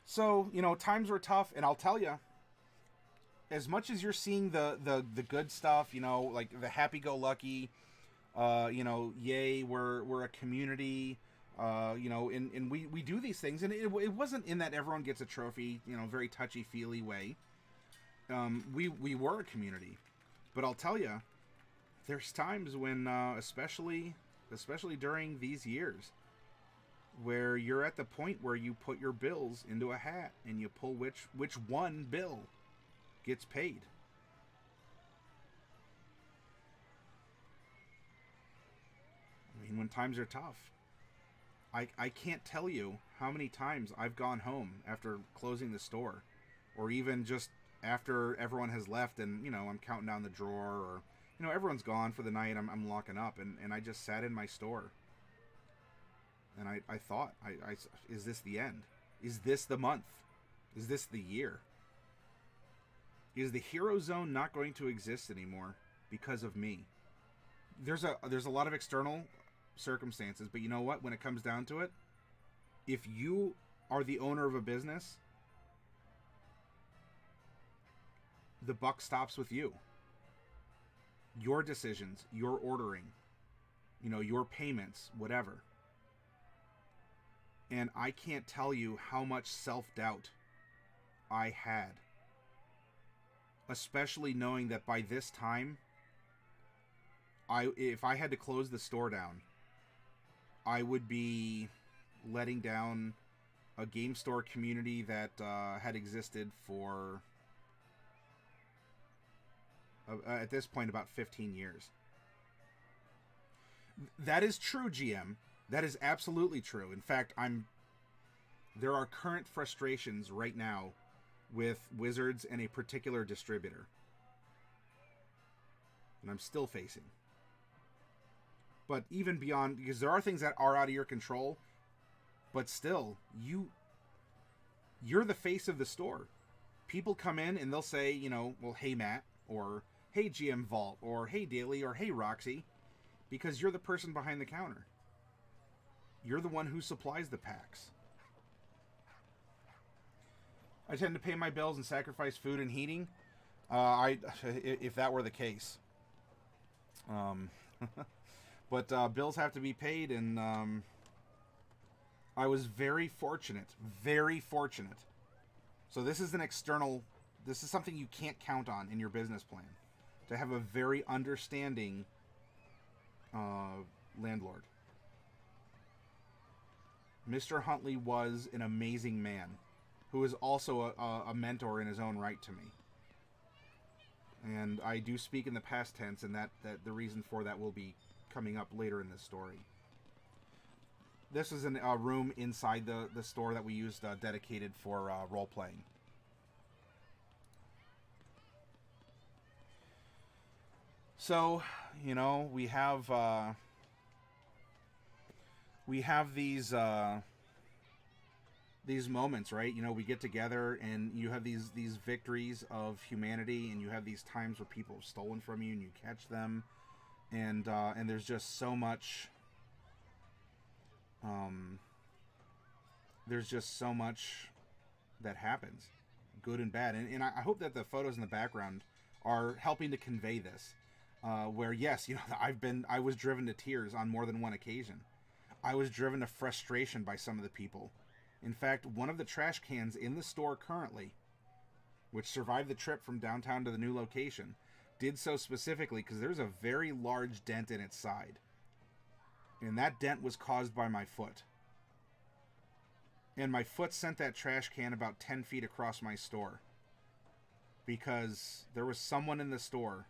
So, you know, times were tough, and I'll tell you, as much as you're seeing the good stuff, you know, like the happy-go-lucky, you know, yay, we're a community, you know, and we do these things, and it wasn't in that everyone gets a trophy, you know, very touchy-feely way. we were a community, but I'll tell you, there's times when, especially during these years, where you're at the point where you put your bills into a hat and you pull which one bill gets paid. I mean, when times are tough, I can't tell you how many times I've gone home after closing the store, or even just after everyone has left and, I'm counting down the drawer, or, everyone's gone for the night, I'm locking up, and I just sat in my store. And I thought, is this the end? Is this the month? Is this the year? Is the hero zone not going to exist anymore because of me? There's a lot of external circumstances, but you know what? When it comes down to it, if you are the owner of a business, the buck stops with you. Your decisions, your ordering, your payments, whatever. And I can't tell you how much self-doubt I had, especially knowing that by this time, if I had to close the store down, I would be letting down a game store community that had existed for, at this point, about 15 years. That is true, GM. That is absolutely true. In fact, there are current frustrations right now with Wizards and a particular distributor. And I'm still facing. But even beyond, because there are things that are out of your control, but still, you're the face of the store. People come in and they'll say, well, hey, Matt, or hey, GM Vault, or hey, Daily, or hey, Roxy, because you're the person behind the counter. You're the one who supplies the packs. I tend to pay my bills and sacrifice food and heating. If that were the case. But bills have to be paid, and I was very fortunate. Very fortunate. So this is this is something you can't count on in your business plan. To have a very understanding landlord. Mr. Huntley was an amazing man who is also a mentor in his own right to me. And I do speak in the past tense, and that the reason for that will be coming up later in this story. This is a room inside the store that we used dedicated for role-playing. So, we have these moments, right? We get together and you have these victories of humanity, and you have these times where people have stolen from you and you catch them, and there's just so much. There's just so much that happens, good and bad, and I hope that the photos in the background are helping to convey this. Where yes, I was driven to tears on more than one occasion. I was driven to frustration by some of the people. In fact, one of the trash cans in the store currently, which survived the trip from downtown to the new location, did so specifically because there's a very large dent in its side. And that dent was caused by my foot. And my foot sent that trash can about 10 feet across my store. Because there was someone in the store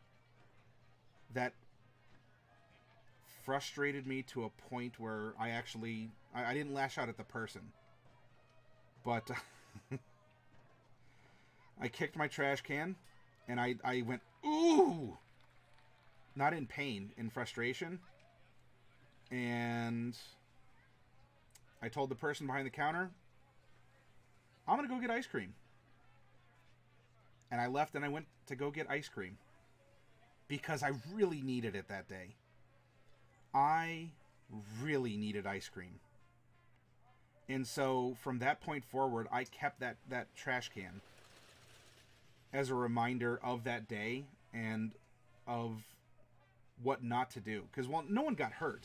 that frustrated me to a point where I didn't lash out at the person. But I kicked my trash can, and I went, ooh! Not in pain, in frustration. And I told the person behind the counter, I'm going to go get ice cream. And I left and I went to go get ice cream. Because I really needed it that day. I really needed ice cream. And so from that point forward, I kept that trash can as a reminder of that day and of what not to do. Because, well, no one got hurt.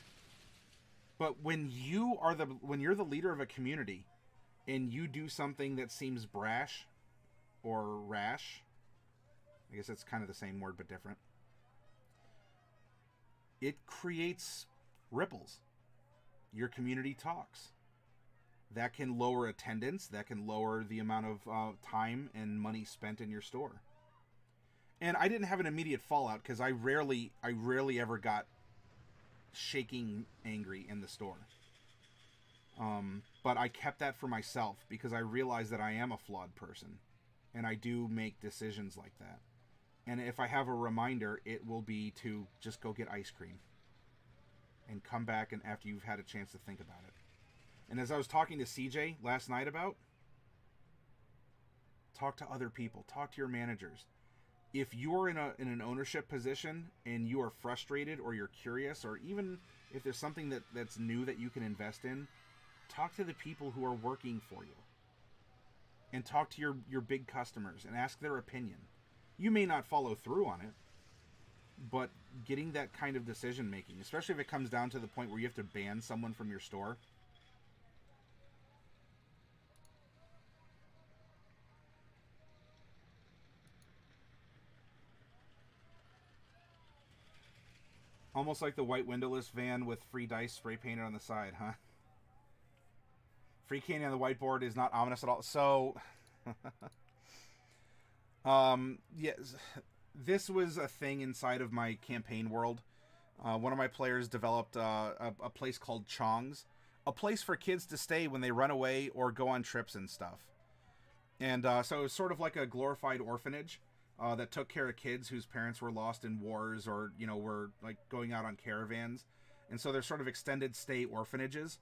But when you're the leader of a community and you do something that seems brash or rash, I guess it's kind of the same word but different. It creates ripples. Your community talks. That can lower attendance. That can lower the amount of time and money spent in your store. And I didn't have an immediate fallout because I rarely ever got shaking angry in the store. But I kept that for myself because I realized that I am a flawed person, and I do make decisions like that. And if I have a reminder, it will be to just go get ice cream and come back and after you've had a chance to think about it. And as I was talking to CJ last night about, talk to other people, talk to your managers. If you're in an ownership position and you are frustrated or you're curious, or even if there's something that's new that you can invest in, talk to the people who are working for you. And talk to your big customers and ask their opinion. You may not follow through on it, but getting that kind of decision making, especially if it comes down to the point where you have to ban someone from your store. Almost like the white windowless van with free dice spray painted on the side, huh? Free candy on the whiteboard is not ominous at all. So, yes, this was a thing inside of my campaign world. One of my players developed a place called Chong's, a place for kids to stay when they run away or go on trips and stuff. And so it was sort of like a glorified orphanage that took care of kids whose parents were lost in wars or, were like going out on caravans. And so they're sort of extended stay orphanages,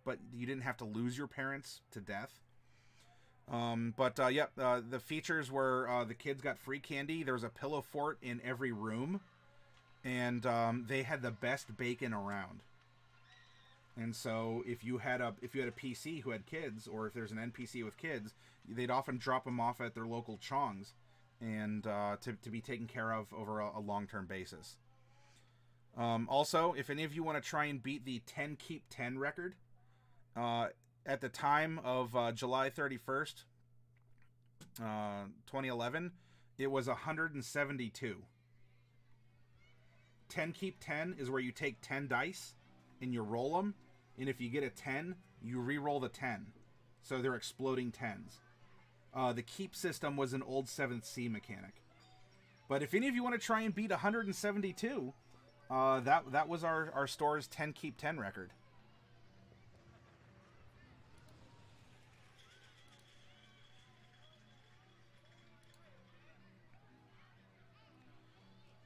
but you didn't have to lose your parents to death. The features were the kids got free candy. There was a pillow fort in every room, and they had the best bacon around. And so if you had a PC who had kids, or if there's an NPC with kids, they'd often drop them off at their local Chong's, and to be taken care of over a long-term basis. Also, if any of you want to try and beat the 10 keep 10 record, at the time of July 31st, 2011, it was 172. 10 keep 10 is where you take 10 dice and you roll them, and if you get a 10, you re-roll the 10. So they're exploding 10s. The keep system was an old 7th Sea mechanic. But if any of you want to try and beat 172, that was our store's 10 keep 10 record.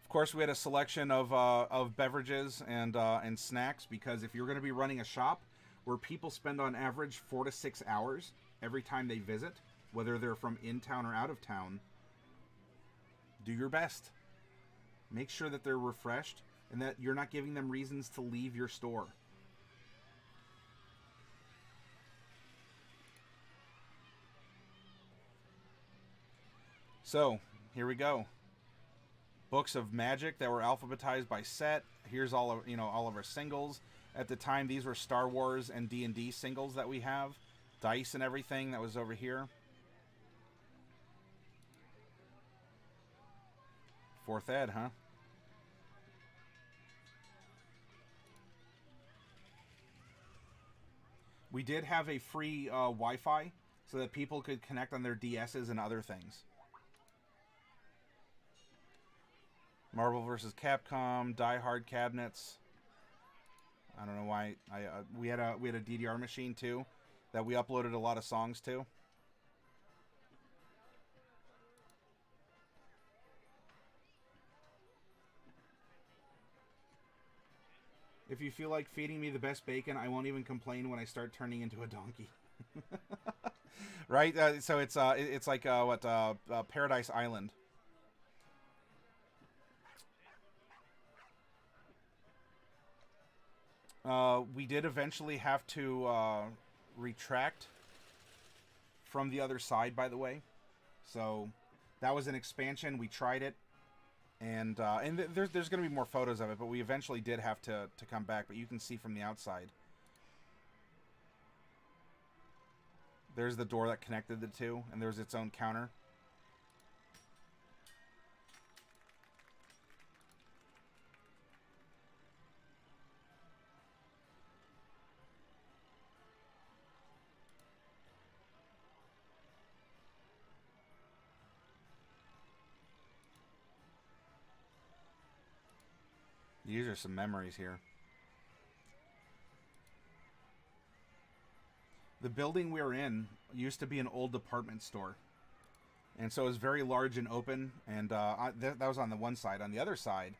Of course, we had a selection of beverages and snacks, because if you're going to be running a shop where people spend on average 4 to 6 hours every time they visit, whether they're from in town or out of town, do your best. Make sure that they're refreshed and that you're not giving them reasons to leave your store. So, here we go. Books of Magic that were alphabetized by set. Here's all of our singles. At the time, these were Star Wars and D&D singles that we have. Dice and everything that was over here. 4th Ed, huh? We did have a free Wi-Fi so that people could connect on their DSs and other things. Marvel vs. Capcom, Die Hard cabinets. I don't know why we had a DDR machine too that we uploaded a lot of songs to. If you feel like feeding me the best bacon, I won't even complain when I start turning into a donkey. Right? So it's like Paradise Island. We did eventually have to retract from the other side, by the way. So that was an expansion. We tried it, and there's going to be more photos of it, but we eventually did have to come back. But you can see from the outside. There's the door that connected the two, and there's its own counter. These are some memories here. The building we were in used to be an old department store. And so it was very large and open. And that was on the one side. On the other side,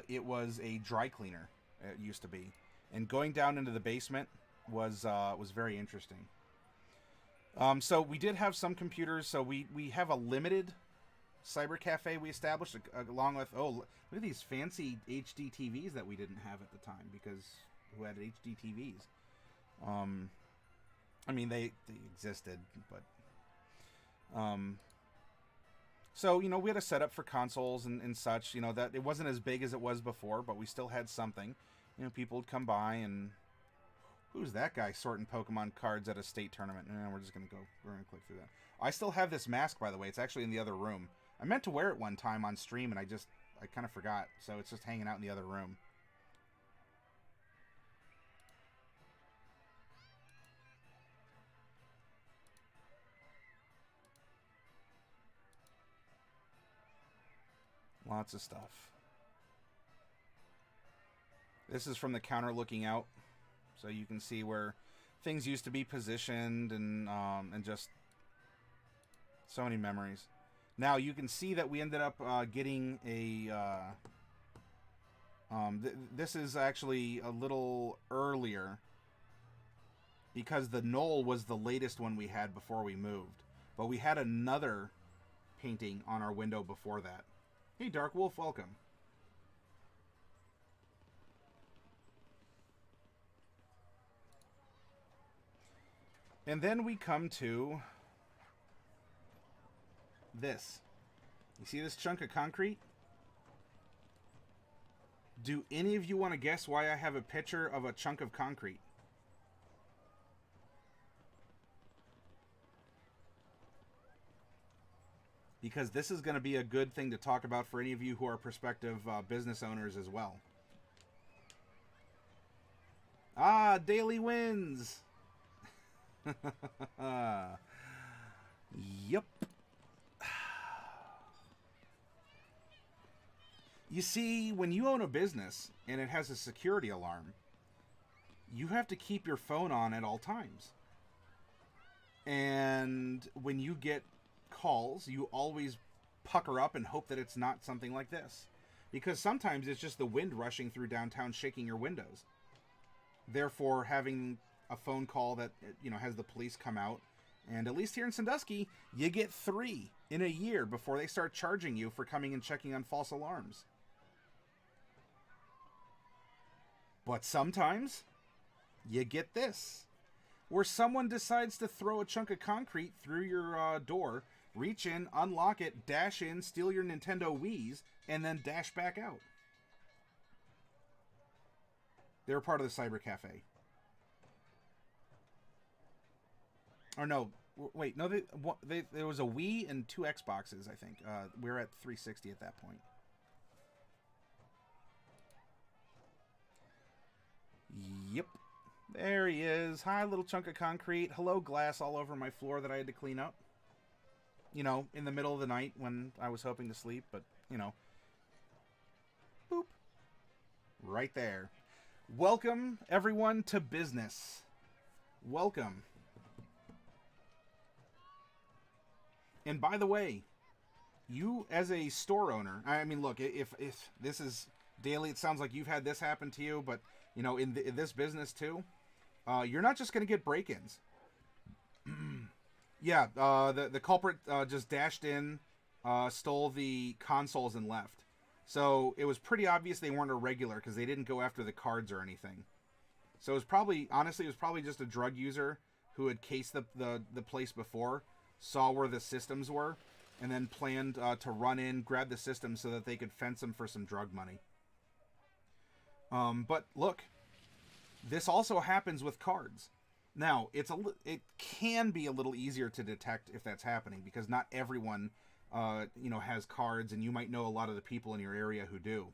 it was a dry cleaner. It used to be. And going down into the basement was very interesting. So we did have some computers. So we have a limited cyber cafe we established along with, look at these fancy HD TVs that we didn't have at the time, because who had HD TVs? I mean, they existed, but so, you know, we had a setup for consoles and such, you know, that it wasn't as big as it was before, but we still had something. You know, people would come by and, who's that guy sorting Pokemon cards at a state tournament? We're going to click through that. I still have this mask, by the way. It's actually in the other room. I meant to wear it one time on stream, and I kind of forgot. So it's just hanging out in the other room. Lots of stuff. This is from the counter looking out. So you can see where things used to be positioned, and just so many memories. Now you can see that we ended up getting a... this is actually a little earlier, because the Knoll was the latest one we had before we moved. But we had another painting on our window before that. Hey, Dark Wolf, welcome. And then we come to this. You see this chunk of concrete? Do any of you want to guess why I have a picture of a chunk of concrete? Because this is going to be a good thing to talk about for any of you who are prospective business owners as well. Ah, daily wins! Yep. You see, when you own a business and it has a security alarm, you have to keep your phone on at all times. And when you get calls, you always pucker up and hope that it's not something like this. Because sometimes it's just the wind rushing through downtown shaking your windows. Therefore, having a phone call that, you know, has the police come out, and at least here in Sandusky, you get 3 in a year before they start charging you for coming and checking on false alarms. But sometimes you get this, where someone decides to throw a chunk of concrete through your door, reach in, unlock it, dash in, steal your Nintendo Wiis, and then dash back out. They're part of the Cyber Cafe. Or no, wait, no, there was a Wii and 2 Xboxes, I think. We were at 360 at that point. Yep. There he is. Hi, little chunk of concrete. Hello, glass all over my floor that I had to clean up. You know, in the middle of the night when I was hoping to sleep, but, you know. Boop. Right there. Welcome, everyone, to business. Welcome. And by the way, you as a store owner, I mean, look, if this is daily, it sounds like you've had this happen to you, but, you know, in this business too, you're not just going to get break-ins. Yeah, the culprit just dashed in, stole the consoles and left. So it was pretty obvious they weren't a regular because they didn't go after the cards or anything. So it was probably, honestly, it was probably just a drug user who had cased the place before, saw where the systems were, and then planned to run in, grab the system so that they could fence them for some drug money. But look, this also happens with cards. Now, it can be a little easier to detect if that's happening because not everyone, you know, has cards, and you might know a lot of the people in your area who do.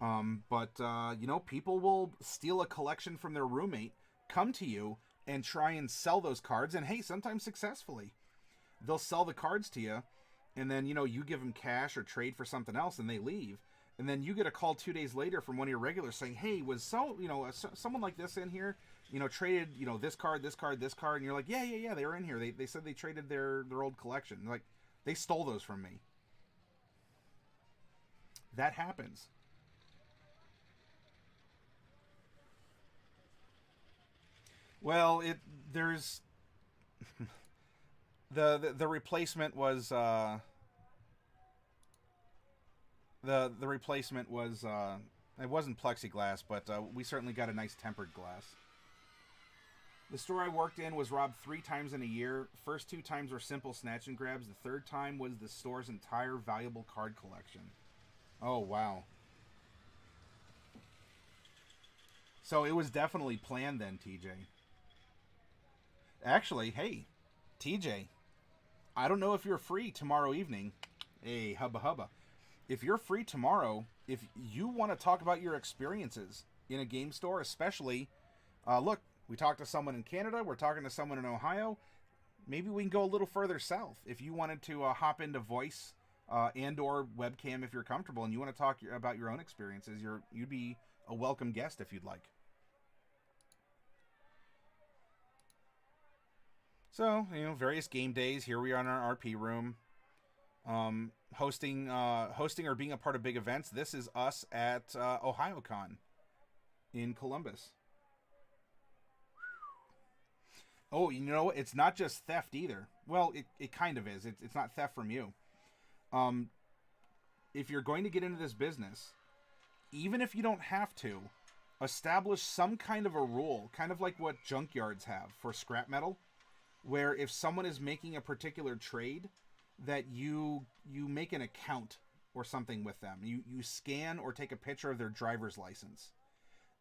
But you know, people will steal a collection from their roommate, come to you, and try and sell those cards, and hey, sometimes successfully. They'll sell the cards to you, and then, you know, you give them cash or trade for something else, and they leave. And then you get a call 2 days later from one of your regulars saying, "Hey, was someone like this in here? Traded this card, this card, this card." And you're like, "Yeah, they were in here. They said they traded their old collection. Like, they stole those from me." That happens. Well, there's the replacement was the replacement was it wasn't plexiglass, but we certainly got a nice tempered glass. The store I worked in was robbed 3 times in a year. First 2 times were simple snatch and grabs. The third time was the store's entire valuable card collection. Oh, wow. So it was definitely planned then, TJ. Actually, hey, TJ, I don't know if you're free tomorrow evening. Hey, hubba hubba. If you're free tomorrow, if you want to talk about your experiences in a game store, especially, look, we talked to someone in Canada, we're talking to someone in Ohio. Maybe we can go a little further south. If you wanted to hop into voice and or webcam if you're comfortable, and you want to talk about your own experiences, you'd be a welcome guest if you'd like. So, various game days. Here we are in our RP room, hosting or being a part of big events. This is us at OhioCon in Columbus. Oh, it's not just theft either. Well, it kind of is. It's not theft from you. If you're going to get into this business, even if you don't have to, establish some kind of a rule, kind of like what junkyards have for scrap metal, where if someone is making a particular trade, that you make an account or something with them. You scan or take a picture of their driver's license.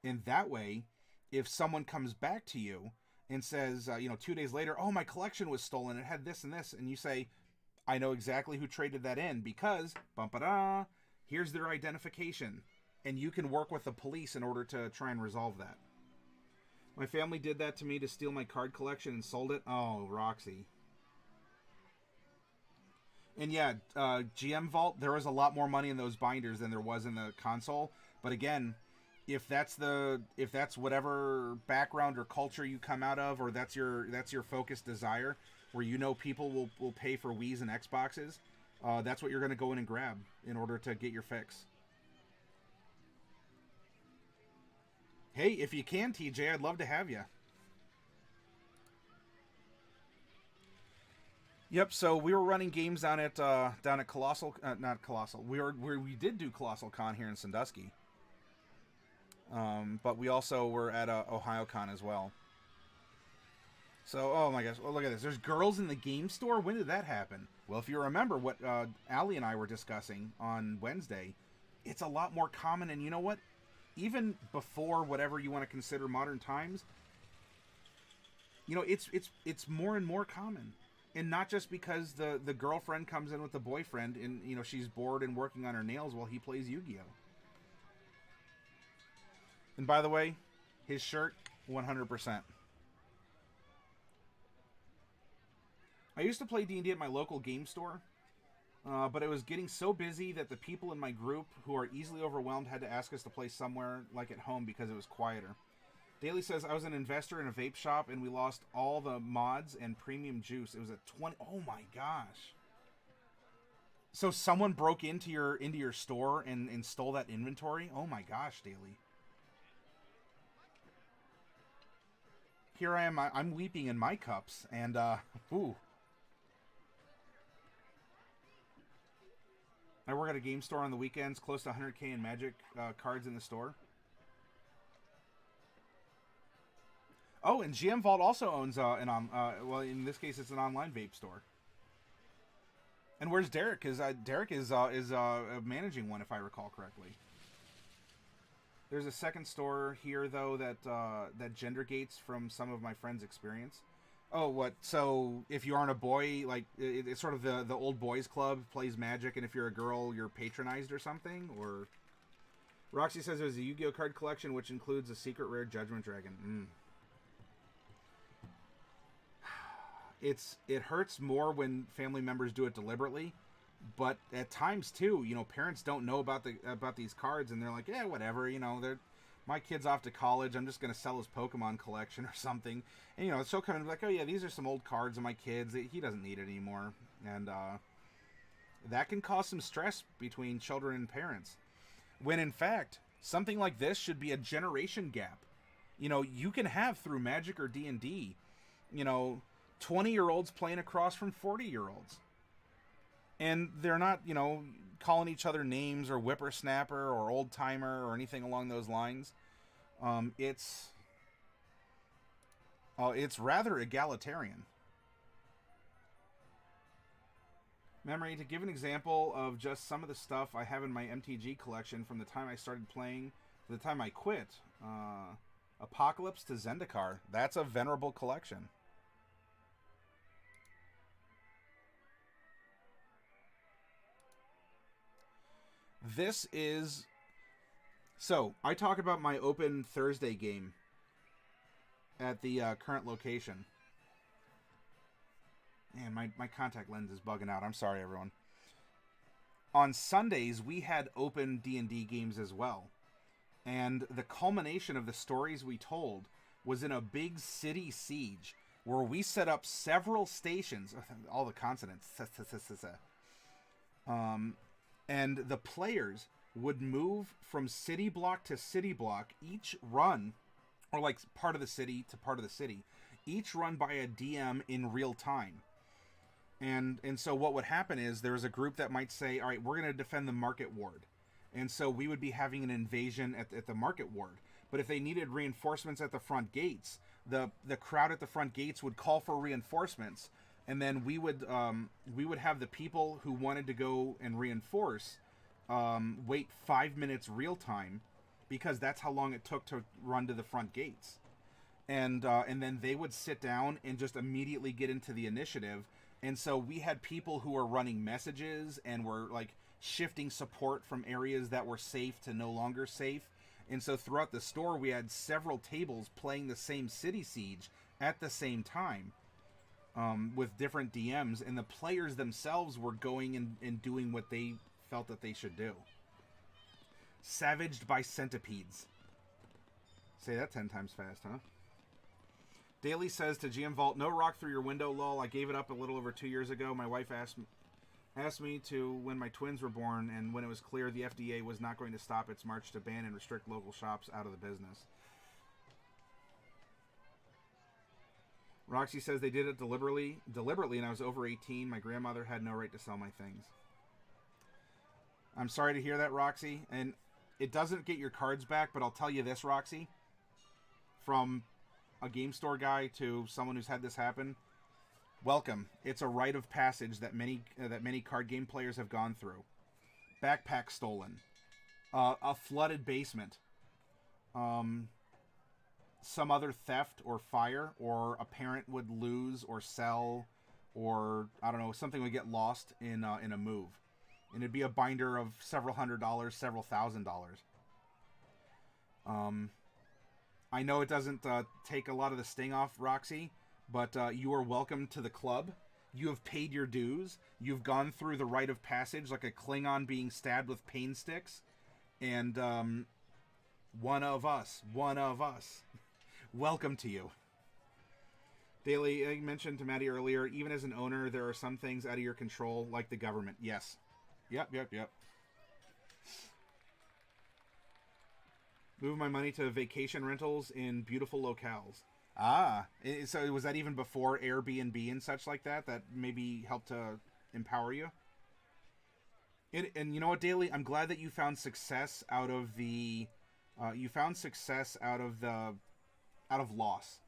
And that way, if someone comes back to you and says, 2 days later, "Oh, my collection was stolen. It had this and this," and you say, "I know exactly who traded that in because, bum-ba-da, here's their identification." And you can work with the police in order to try and resolve that. My family did that to me to steal my card collection and sold it. Oh, Roxy. And yeah, GM Vault, there was a lot more money in those binders than there was in the console. But again, if that's whatever background or culture you come out of, or that's your focused desire, where people will pay for Wii's and Xboxes, that's what you're going to go in and grab in order to get your fix. Hey, if you can, TJ, I'd love to have you. Yep. So we were running games down at Colossal, not Colossal. We did do Colossal Con here in Sandusky. But we also were at OhioCon as well. So, oh my gosh, well, look at this. There's girls in the game store? When did that happen? Well, if you remember what Allie and I were discussing on Wednesday, it's a lot more common, and you know what? Even before whatever you want to consider modern times, it's more and more common. And not just because the girlfriend comes in with the boyfriend and, she's bored and working on her nails while he plays Yu-Gi-Oh! And by the way, his shirt, 100%. I used to play D&D at my local game store, but it was getting so busy that the people in my group who are easily overwhelmed had to ask us to play somewhere like at home because it was quieter. Daly says, I was an investor in a vape shop and we lost all the mods and premium juice. It was a 20... Oh my gosh. So someone broke into your store and stole that inventory? Oh my gosh, Daly. Here I am, I'm weeping in my cups, and, ooh. I work at a game store on the weekends, close to 100K in Magic cards in the store. Oh, and GM Vault also owns well, in this case, it's an online vape store. And where's Derek? Because Derek is managing one, if I recall correctly. There's a second store here, though, that gender gates from some of my friends' experience. Oh, what? So if you aren't a boy, like, it's sort of the old boys club, plays Magic, and if you're a girl, you're patronized or something? Or Roxy says there's a Yu-Gi-Oh card collection, which includes a secret rare Judgment Dragon. It hurts more when family members do it deliberately, But at times too, parents don't know about these cards, and they're like, yeah, whatever, they're my kid's off to college. I'm just gonna sell his Pokemon collection or something. And she'll come and be like, oh yeah, these are some old cards of my kids. He doesn't need it anymore, and that can cause some stress between children and parents. When in fact, something like this should be a generation gap. You can have through Magic or D&D, 20-year-olds playing across from 40-year-olds. And they're not, calling each other names or whippersnapper or old timer or anything along those lines. It's rather egalitarian. Memory, to give an example of just some of the stuff I have in my MTG collection from the time I started playing to the time I quit. Apocalypse to Zendikar. That's a venerable collection. This is... So, I talk about my open Thursday game at the current location. Man, my contact lens is bugging out. I'm sorry, everyone. On Sundays, we had open D&D games as well. And the culmination of the stories we told was in a big city siege where we set up several stations. All the consonants. And the players would move from city block to city block each run, or like part of the city to part of the city, each run by a DM in real time. And so what would happen is there was a group that might say, all right, we're going to defend the market ward. And so we would be having an invasion at the market ward. But if they needed reinforcements at the front gates, the crowd at the front gates would call for reinforcements. And then we would have the people who wanted to go and reinforce wait 5 minutes real time, because that's how long it took to run to the front gates. And then they would sit down and just immediately get into the initiative. And so we had people who were running messages and were like shifting support from areas that were safe to no longer safe. And so throughout the store, we had several tables playing the same city siege at the same time, with different DMs, and the players themselves were going and doing what they felt that they should do. Savaged by centipedes. Say that 10 times fast, huh? Daly says to GM Vault, no rock through your window, lol. I gave it up a little over 2 years ago. My wife asked me to when my twins were born, and when it was clear the FDA was not going to stop its march to ban and restrict local shops out of the business. Roxy says they did it deliberately, and I was over 18. My grandmother had no right to sell my things. I'm sorry to hear that, Roxy, and it doesn't get your cards back, but I'll tell you this, Roxy, from a game store guy to someone who's had this happen, welcome. It's a rite of passage that many card game players have gone through. Backpack stolen, a flooded basement, some other theft or fire, or a parent would lose or sell, or I don't know, something would get lost in a move, and it'd be a binder of several $100s, several $1,000s. I know it doesn't take a lot of the sting off, Roxy, but you are welcome to the club. You have paid your dues. You've gone through the rite of passage like a Klingon being stabbed with pain sticks. And one of us. Welcome to you. Daily, I mentioned to Maddie earlier, even as an owner, there are some things out of your control, like the government. Yes. Yep. Move my money to vacation rentals in beautiful locales. So was that even before Airbnb and such like that maybe helped to empower you? And you know what, Daly? I'm glad that you found success out of loss.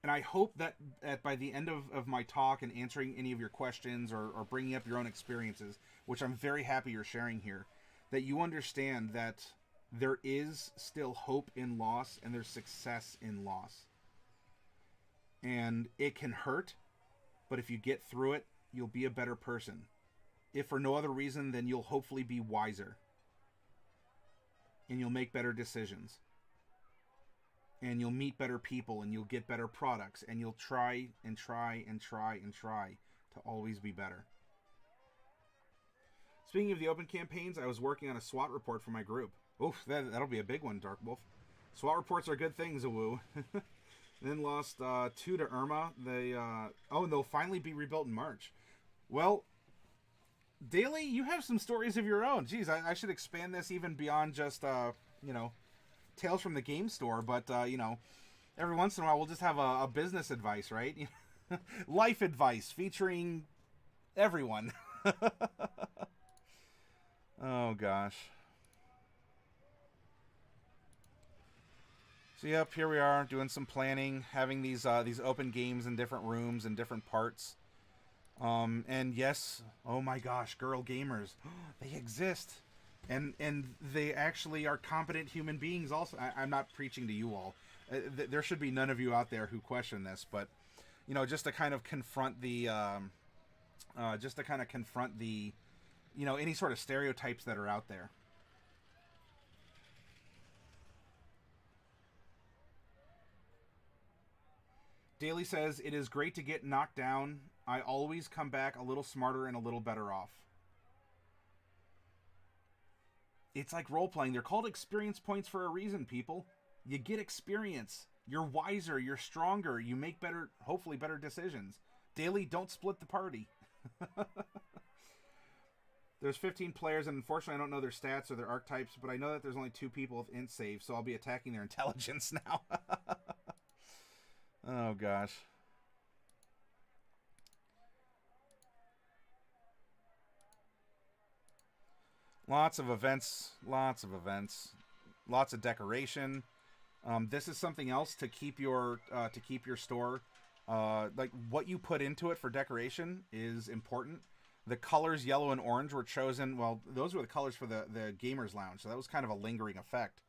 And I hope that by the end of my talk and answering any of your questions or bringing up your own experiences, which I'm very happy you're sharing here, that you understand that there is still hope in loss and there's success in loss. And it can hurt, but if you get through it, you'll be a better person. If for no other reason, then you'll hopefully be wiser. And you'll make better decisions. And you'll meet better people, and you'll get better products, and you'll try to always be better. Speaking of the open campaigns, I was working on a SWAT report for my group. Oof, that'll be a big one, Dark Wolf. SWAT reports are good things, awoo. Then lost 2 to Irma. And they'll finally be rebuilt in March. Well, Daily, you have some stories of your own. Jeez, I should expand this even beyond just, tales from the game store. But, every once in a while we'll just have a business advice, right? Life advice featuring everyone. Oh, gosh. So, yep, here we are doing some planning, having these open games in different rooms and different parts. And yes, oh my gosh, girl gamers, they exist. And they actually are competent human beings also. I'm not preaching to you all. There should be none of you out there who question this, but, just to kind of confront the, any sort of stereotypes that are out there. Daly says, it is great to get knocked down. I always come back a little smarter and a little better off. It's like role-playing. They're called experience points for a reason, people. You get experience. You're wiser. You're stronger. You make hopefully better decisions. Daly, don't split the party. There's 15 players, and unfortunately I don't know their stats or their archetypes, but I know that there's only 2 people with int save, so I'll be attacking their intelligence now. Oh, gosh. Lots of events. Lots of decoration. This is something else to keep your store. Like, what you put into it for decoration is important. The colors yellow and orange were chosen. Well, those were the colors for the Gamers Lounge, so that was kind of a lingering effect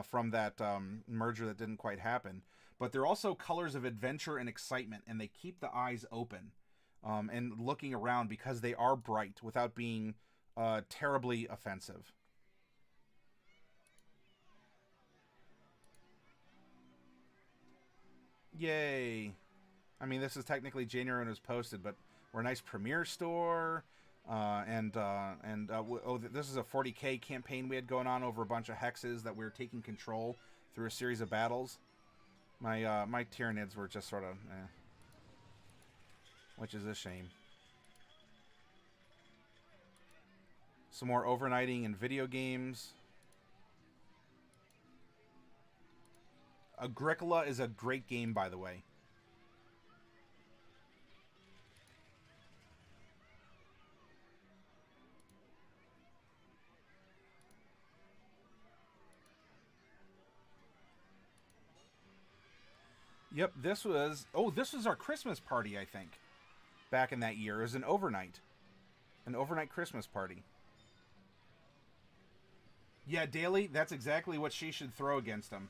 from that merger that didn't quite happen. But they're also colors of adventure and excitement, and they keep the eyes open and looking around because they are bright without being terribly offensive. Yay! I mean, this is technically January when it was posted, but we're a nice premiere store. This is a 40k campaign we had going on over a bunch of hexes that we were taking control through a series of battles. My Tyranids were just sort of, which is a shame. Some more overnighting in video games. Agricola is a great game, by the way. Yep, this was our Christmas party, I think. Back in that year. It was an overnight Christmas party. Yeah, Daly, that's exactly what she should throw against him.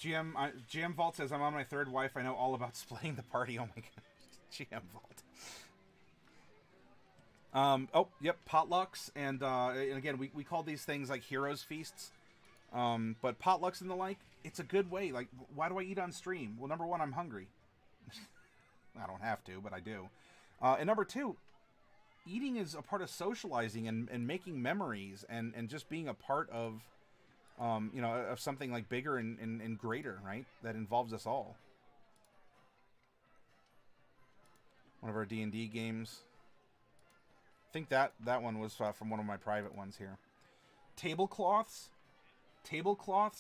GM Vault says, I'm on my 3rd wife. I know all about splitting the party. Oh my god. GM Vault. Yep, potlucks. And again, we call these things like Heroes Feasts. But potlucks and the like, it's a good way. Like, why do I eat on stream? Well, number 1, I'm hungry. I don't have to, but I do. And number 2, eating is a part of socializing and making memories and just being a part of, of something like bigger and greater, right? That involves us all. One of our D&D games. I think that one was from one of my private ones here. Tablecloths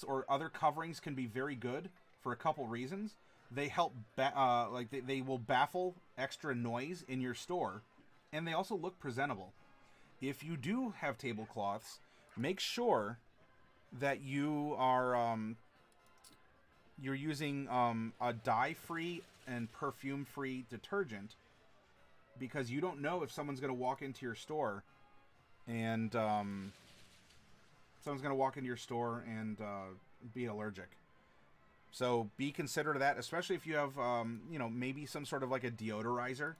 or other coverings can be very good for a couple reasons. They help, they will baffle extra noise in your store, and they also look presentable. If you do have tablecloths, make sure that you are you're using a dye-free and perfume-free detergent, because you don't know if someone's going to walk into your store and be allergic. So be considerate of that, especially if you have, maybe some sort of like a deodorizer,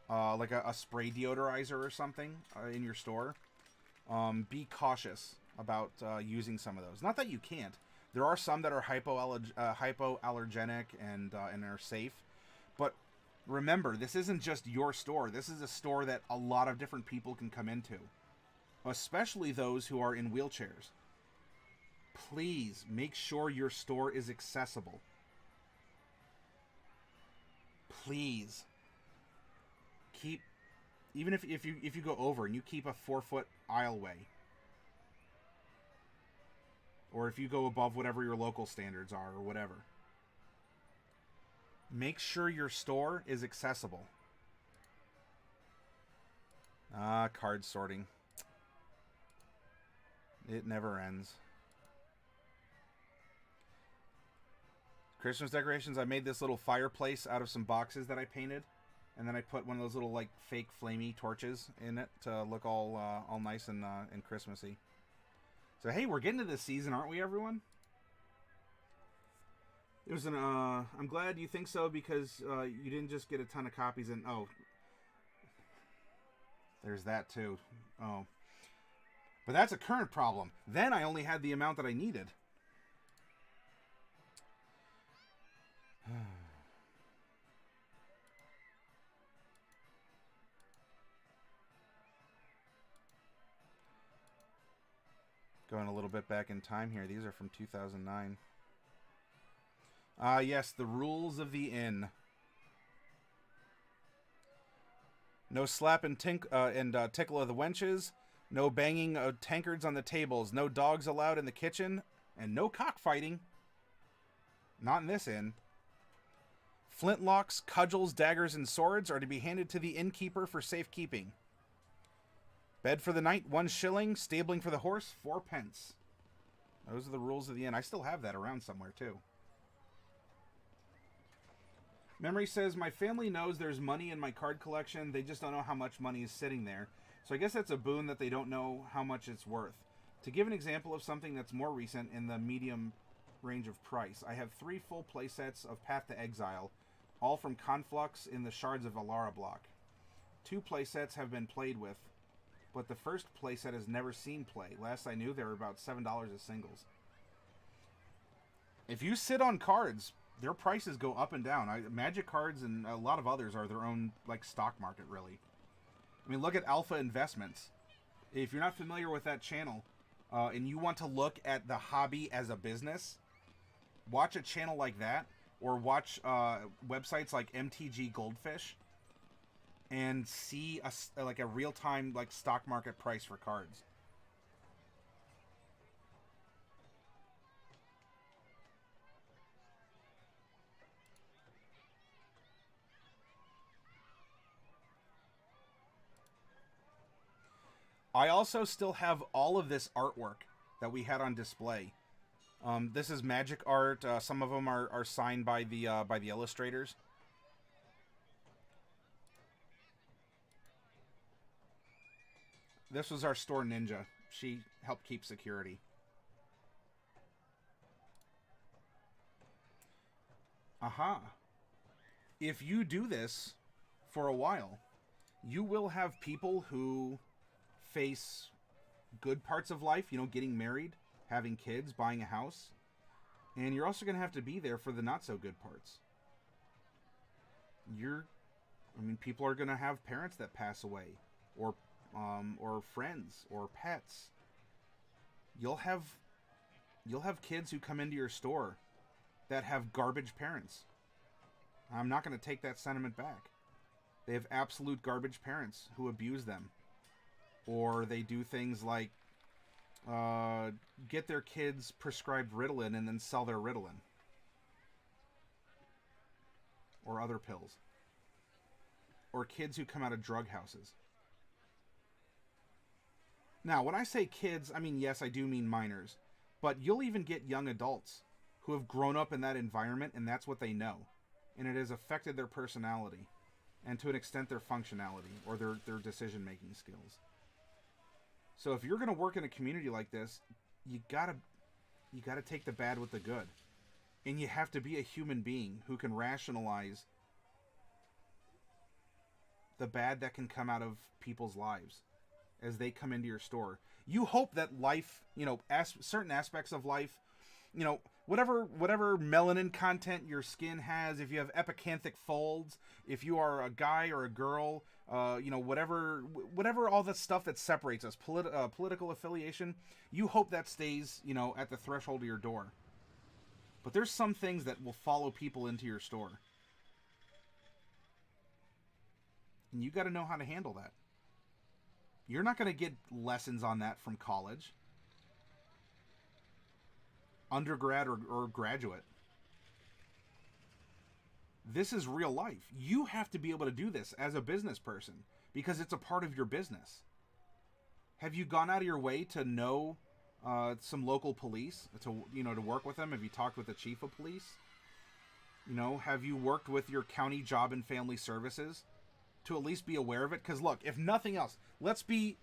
like a spray deodorizer or something in your store. Be cautious about using some of those. Not that you can't. There are some that are hypoallergenic and are safe. But Remember, this isn't just your store. This is a store that a lot of different people can come into, especially those who are in wheelchairs. Please make sure your store is accessible. Please. Even if you go over and you keep a 4-foot aisleway, or if you go above whatever your local standards are or whatever, make sure your store is accessible. Card sorting. It never ends. Christmas decorations, I made this little fireplace out of some boxes that I painted. And then I put one of those little, like, fake flamey torches in it to look all nice and Christmassy. So, hey, we're getting to this season, aren't we, everyone? It was I'm glad you think so, because you didn't just get a ton of copies and... Oh. There's that, too. Oh. But that's a current problem. Then I only had the amount that I needed. Going a little bit back in time here. These are from 2009. Yes, the rules of the inn. No slap and tickle of the wenches. No banging of tankards on the tables. No dogs allowed in the kitchen. And no cockfighting. Not in this inn. Flintlocks, cudgels, daggers, and swords are to be handed to the innkeeper for safekeeping. Bed for the night, 1 shilling. Stabling for the horse, 4 pence. Those are the rules of the inn. I still have that around somewhere, too. Memory says, my family knows there's money in my card collection. They just don't know how much money is sitting there. So I guess that's a boon that they don't know how much it's worth. To give an example of something that's more recent in the medium range of price, I have 3 full playsets of Path to Exile, all from Conflux in the Shards of Alara block. 2 playsets have been played with, but the first playset has never seen play. Last I knew, they were about $7 as singles. If you sit on cards, their prices go up and down. Magic cards and a lot of others are their own, like, stock market, really. I mean, look at Alpha Investments. If you're not familiar with that channel, and you want to look at the hobby as a business, watch a channel like that, or watch websites like MTG Goldfish, and see a real-time, like, stock market price for cards. I also still have all of this artwork that we had on display. This is magic art. Some of them are signed by the illustrators. This was our store ninja. She helped keep security. Aha. If you do this for a while, you will have people who face good parts of life, you know, getting married, having kids, buying a house. And you're also going to have to be there for the not so good parts. People are going to have parents that pass away, or friends, or pets. You'll have kids who come into your store that have garbage parents. I'm not going to take that sentiment back. They have absolute garbage parents who abuse them. Or they do things like get their kids prescribed Ritalin and then sell their Ritalin. Or other pills. Or kids who come out of drug houses. Now, when I say kids, I mean, yes, I do mean minors. But you'll even get young adults who have grown up in that environment, and that's what they know. And it has affected their personality. And to an extent, their functionality, or their decision-making skills. So if you're going to work in a community like this, you gotta take the bad with the good. And you have to be a human being who can rationalize the bad that can come out of people's lives as they come into your store. You hope that life, certain aspects of life, whatever melanin content your skin has, if you have epicanthic folds, if you are a guy or a girl, whatever all the stuff that separates us, political affiliation, you hope that stays, at the threshold of your door. But there's some things that will follow people into your store. And you got to know how to handle that. You're not going to get lessons on that from college, undergrad, or graduate. This is real life. You have to be able to do this as a business person because it's a part of your business. Have you gone out of your way to know some local police, to work with them? Have you talked with the chief of police? Have you worked with your county job and family services to at least be aware of it? Because look, if nothing else, let's be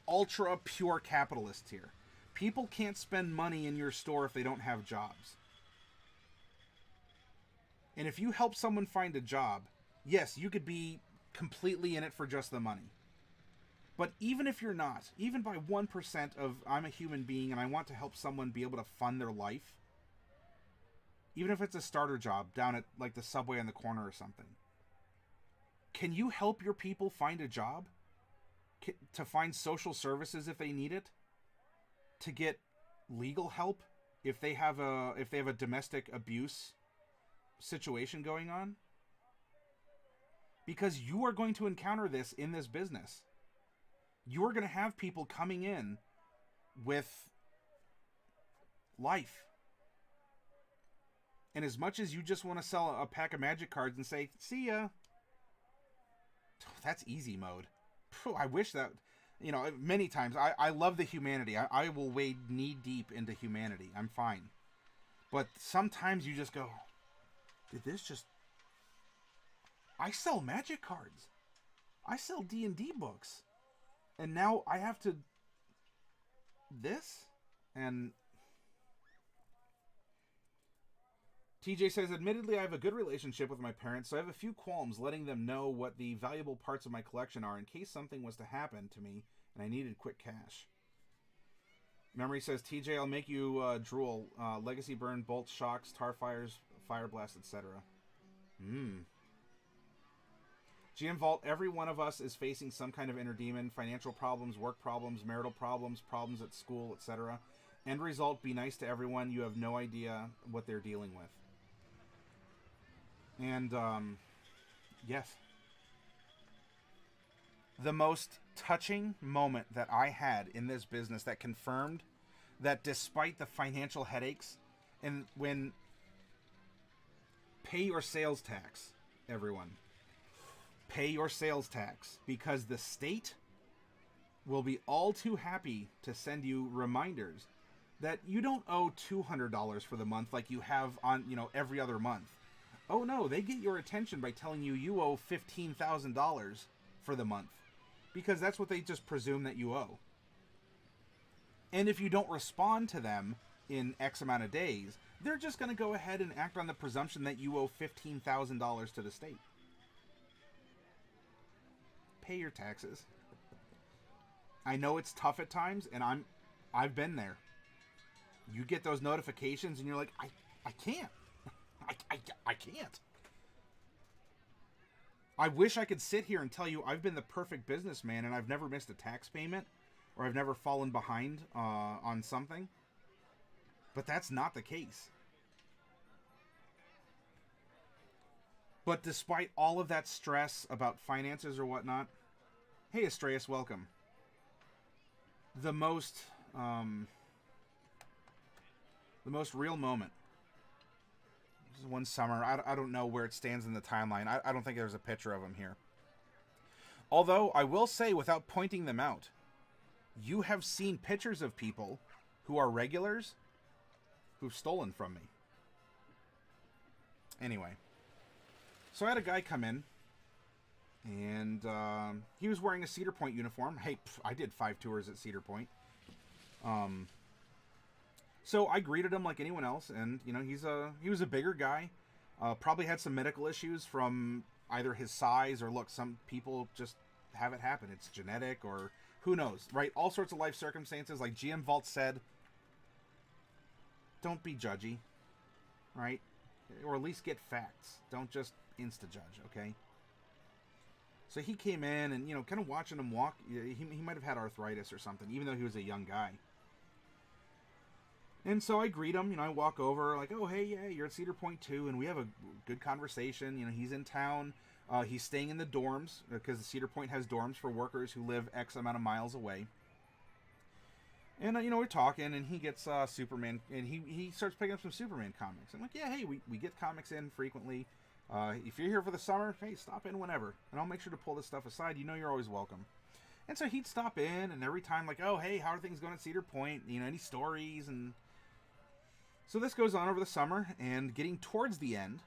ultra pure capitalists here. People can't spend money in your store if they don't have jobs. And if you help someone find a job, yes, you could be completely in it for just the money. But even if you're not, even by 1% of I'm a human being and I want to help someone be able to fund their life, even if it's a starter job down at like the Subway on the corner or something, can you help your people find a job? To find social services if they need it? To get legal help if they have a domestic abuse situation going on? Because you are going to encounter this in this business. You are going to have people coming in with life. And as much as you just want to sell a pack of magic cards and say, see ya, that's easy mode. I wish that, many times, I love the humanity. I will wade knee deep into humanity. I'm fine. But sometimes you just go, did this just... I sell magic cards. I sell D&D books. And now I have to... This? And... TJ says, admittedly, I have a good relationship with my parents, so I have a few qualms letting them know what the valuable parts of my collection are in case something was to happen to me and I needed quick cash. Memory says, TJ, I'll make you drool. Legacy burn, bolts, shocks, tar fires, fire blast, etc. GM Vault, every one of us is facing some kind of inner demon, financial problems, work problems, marital problems, problems at school, etc. End result, be nice to everyone. You have no idea what they're dealing with. And, yes. The most touching moment that I had in this business that confirmed that despite the financial headaches, and when pay your sales tax, everyone. Pay your sales tax, because the state will be all too happy to send you reminders that you don't owe $200 for the month like you have on, every other month. Oh no, they get your attention by telling you you owe $15,000 for the month, because that's what they just presume that you owe. And if you don't respond to them in X amount of days, they're just going to go ahead and act on the presumption that you owe $15,000 to the state. Pay your taxes. I know it's tough at times, and I've been there. You get those notifications and you're like, I can't. I can't. I wish I could sit here and tell you I've been the perfect businessman and I've never missed a tax payment or I've never fallen behind on something. But that's not the case. But despite all of that stress about finances or whatnot, hey Astreus, welcome. The most real moment. This is one summer. I don't know where it stands in the timeline. I don't think there's a picture of him here. Although, I will say, without pointing them out, you have seen pictures of people who are regulars who've stolen from me. Anyway. So I had a guy come in, and he was wearing a Cedar Point uniform. Hey, I did 5 tours at Cedar Point. So I greeted him like anyone else, and he was a bigger guy. Probably had some medical issues from either his size or look. Some people just have it happen. It's genetic or who knows, right? All sorts of life circumstances. Like GM Vault said, don't be judgy, right? Or at least get facts. Don't just insta-judge, okay? So he came in and, kind of watching him walk. He might have had arthritis or something, even though he was a young guy. And so I greet him. I walk over like, oh, hey, yeah, you're at Cedar Point too. And we have a good conversation. He's in town. He's staying in the dorms because Cedar Point has dorms for workers who live X amount of miles away. And, we're talking, and he gets Superman, and he starts picking up some Superman comics. I'm like, yeah, hey, we get comics in frequently. If you're here for the summer, hey, stop in whenever. And I'll make sure to pull this stuff aside. You're always welcome. And so he'd stop in, and every time, like, oh, hey, how are things going at Cedar Point? Any stories? And so this goes on over the summer, and getting towards the end,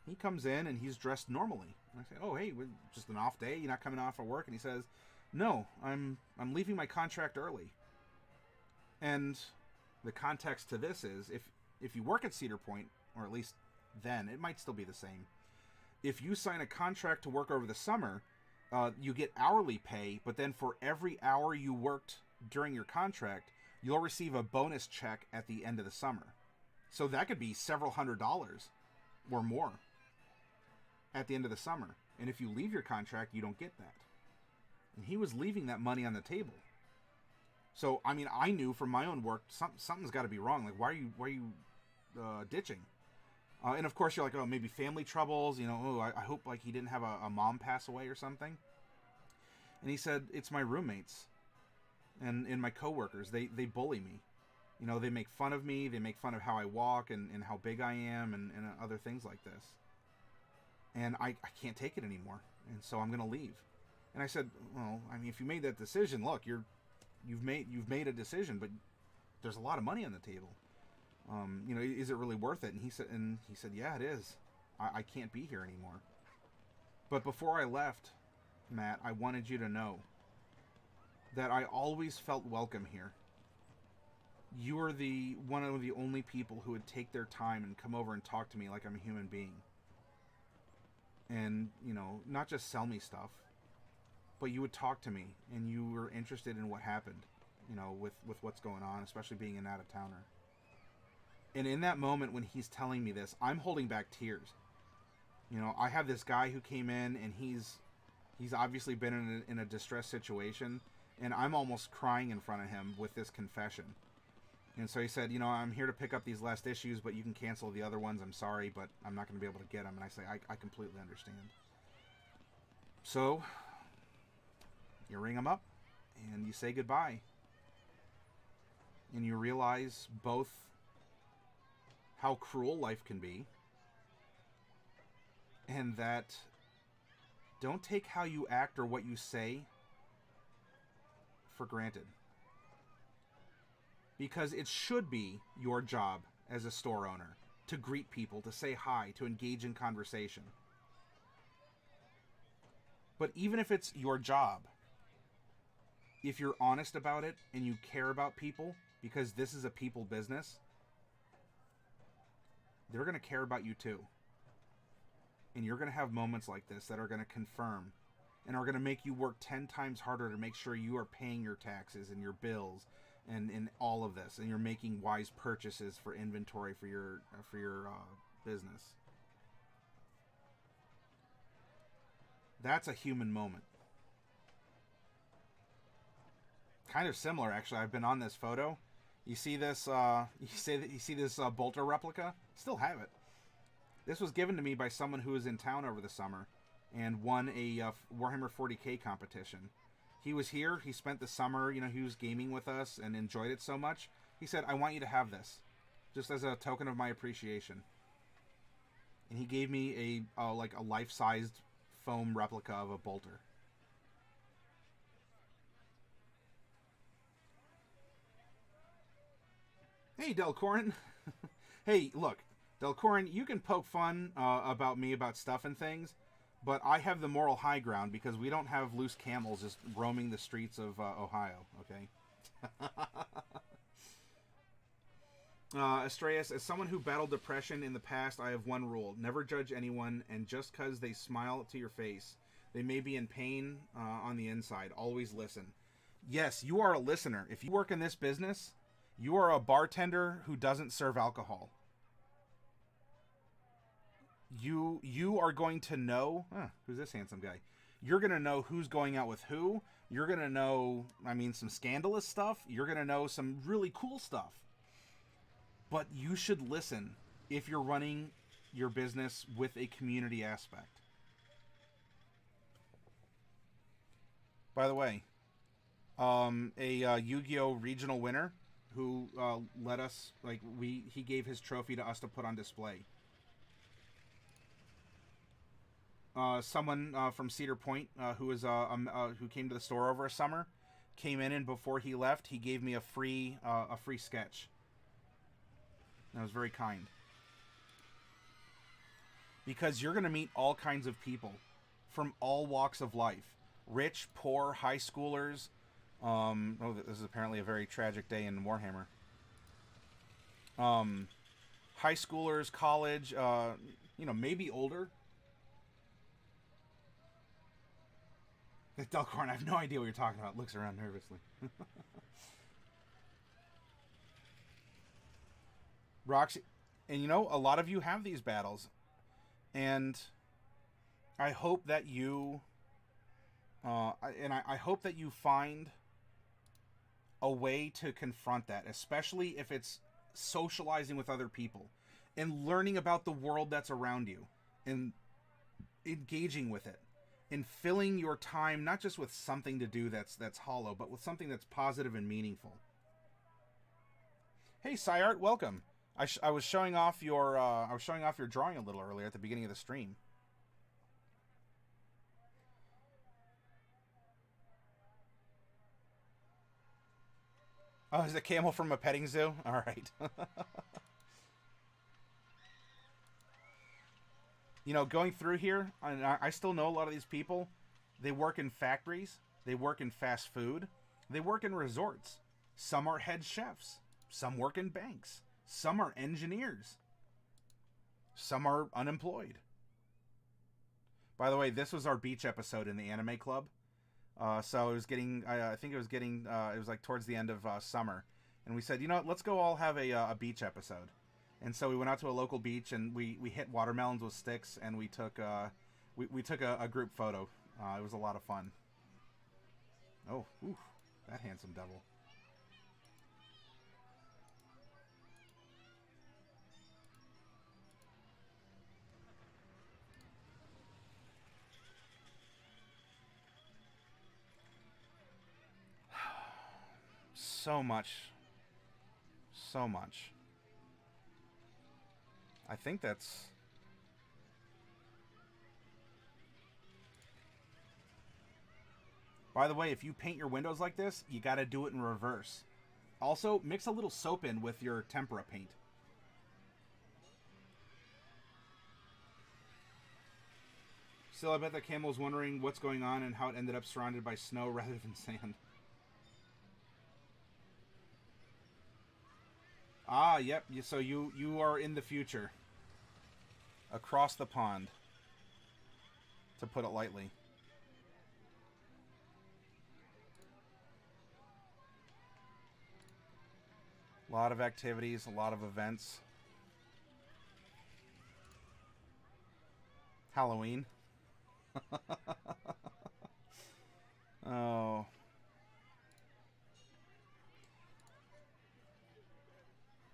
he comes in, and he's dressed normally. And I say, oh, hey, just an off day? You're not coming off of work? And he says, no, I'm leaving my contract early. And the context to this is, if you work at Cedar Point, or at least then, it might still be the same. If you sign a contract to work over the summer, you get hourly pay, but then for every hour you worked during your contract, you'll receive a bonus check at the end of the summer. So that could be several $100s or more at the end of the summer. And if you leave your contract, you don't get that. And he was leaving that money on the table. So, I knew from my own work, something's got to be wrong. Like, why are you ditching? And of course, you're like, oh, maybe family troubles. I hope like he didn't have a mom pass away or something. And he said, it's my roommates and my coworkers. They bully me. They make fun of me. They make fun of how I walk and how big I am and other things like this. And I can't take it anymore. And so I'm going to leave. And I said, well, if you made that decision, look, you've made a decision, but there's a lot of money on the table. Is it really worth it? And he said, yeah, it is. I can't be here anymore. But before I left, Matt, I wanted you to know that I always felt welcome here. You are one of the only people who would take their time and come over and talk to me like I'm a human being. And, not just sell me stuff, but you would talk to me and you were interested in what happened, with what's going on, especially being an out-of-towner. And in that moment when he's telling me this, I'm holding back tears. I have this guy who came in and he's obviously been in a distressed situation, and I'm almost crying in front of him with this confession. And so he said, I'm here to pick up these last issues, but you can cancel the other ones. I'm sorry, but I'm not going to be able to get them. And I say, I completely understand. So you ring them up and you say goodbye. And you realize both how cruel life can be, and that don't take how you act or what you say for granted. Because it should be your job as a store owner to greet people, to say hi, to engage in conversation. But even if it's your job, if you're honest about it and you care about people, because this is a people business, they're going to care about you too. And you're going to have moments like this that are going to confirm and are going to make you work 10 times harder to make sure you are paying your taxes and your bills and all of this, and you're making wise purchases for inventory for your business. That's a human moment. Kind of similar, actually. I've been on this photo. You see this? You see this Bolter replica? Still have it. This was given to me by someone who was in town over the summer and won a Warhammer 40K competition. He was here. He spent the summer. He was gaming with us and enjoyed it so much. He said, "I want you to have this, just as a token of my appreciation." And he gave me a life-sized foam replica of a Bolter. Hey, Delcorin. Hey, look, Delcorin, you can poke fun about me about stuff and things, but I have the moral high ground because we don't have loose camels just roaming the streets of Ohio, okay? Astreus, as someone who battled depression in the past, I have one rule. Never judge anyone, and just because they smile to your face, they may be in pain on the inside. Always listen. Yes, you are a listener. If you work in this business, You are a bartender who doesn't serve alcohol. You are going to know, who's this handsome guy? You're going to know who's going out with who. You're going to know, I mean, some scandalous stuff. You're going to know some really cool stuff. But you should listen if you're running your business with a community aspect. By the way, a Yu-Gi-Oh! Regional winner who let us, he gave his trophy to us to put on display. Someone from Cedar Point who came to the store over a summer came in, and before he left, he gave me a free sketch. That was very kind. Because you're going to meet all kinds of people from all walks of life. Rich, poor, high schoolers. This is apparently a very tragic day in Warhammer. High schoolers, college, maybe older. Delcorn, I have no idea what you're talking about. Looks around nervously. Roxy, and a lot of you have these battles, and I hope that you, I hope that you find a way to confront that, especially if it's socializing with other people and learning about the world that's around you and engaging with it and filling your time not just with something to do that's hollow, but with something that's positive and meaningful. Hey, Syart, welcome. I was showing off your drawing a little earlier at the beginning of the stream. Oh, is it camel from a petting zoo? All right. Going through here, I still know a lot of these people. They work in factories. They work in fast food. They work in resorts. Some are head chefs. Some work in banks. Some are engineers. Some are unemployed. By the way, this was our beach episode in the anime club. So it was getting, I think it was getting, it was like towards the end of summer. And we said, let's go all have a beach episode. And so we went out to a local beach and we hit watermelons with sticks and we took a group photo. It was a lot of fun. Oh, oof, that handsome devil. So much. I think that's... By the way, if you paint your windows like this, you gotta do it in reverse. Also, mix a little soap in with your tempera paint. Still, I bet that Camel's wondering what's going on and how it ended up surrounded by snow rather than sand. Ah, yep. So you are in the future. Across the pond. To put it lightly. A lot of activities, a lot of events. Halloween. Oh.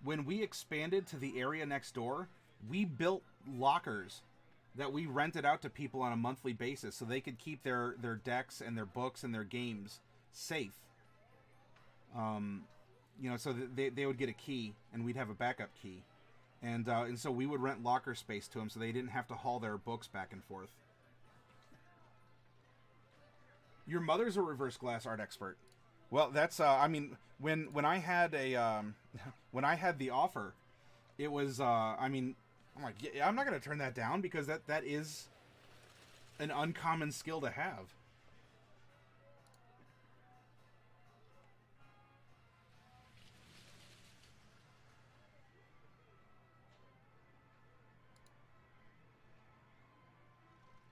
When we expanded to the area next door, we built lockers that we rented out to people on a monthly basis so they could keep their decks and their books and their games safe. So that they would get a key and we'd have a backup key. And so we would rent locker space to them so they didn't have to haul their books back and forth. Your mother's a reverse glass art expert. Well, that's when I had when I had the offer, it was I'm like, yeah, I'm not going to turn that down because that is an uncommon skill to have.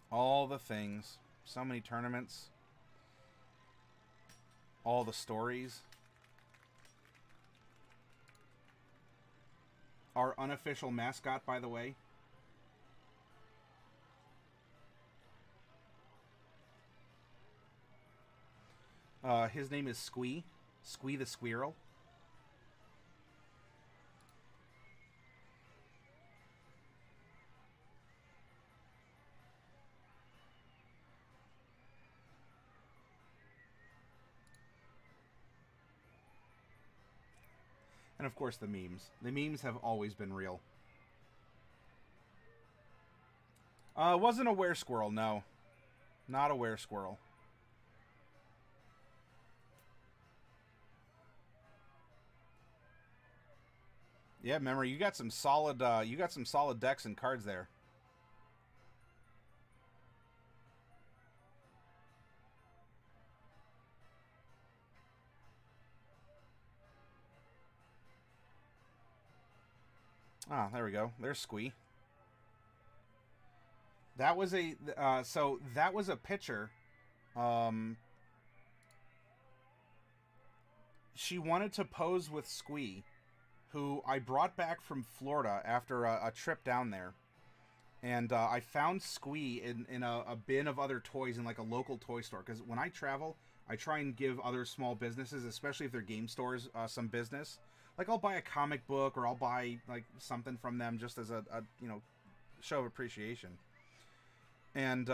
All the things, so many tournaments, all the stories. our unofficial mascot, by the way. His name is Squee. Squee the Squirrel. And of course the memes. The memes have always been real. Wasn't a were-squirrel, no. Not a were-squirrel. Yeah, remember, you got some solid decks and cards there. Ah, there we go. There's Squee. That was a so that was a pitcher. She wanted to pose with Squee, who I brought back from Florida after a trip down there, and I found Squee in a bin of other toys in like a local toy store. Because when I travel, I try and give other small businesses, especially if they're game stores, some business. Like I'll buy a comic book or I'll buy like something from them just as a show of appreciation. And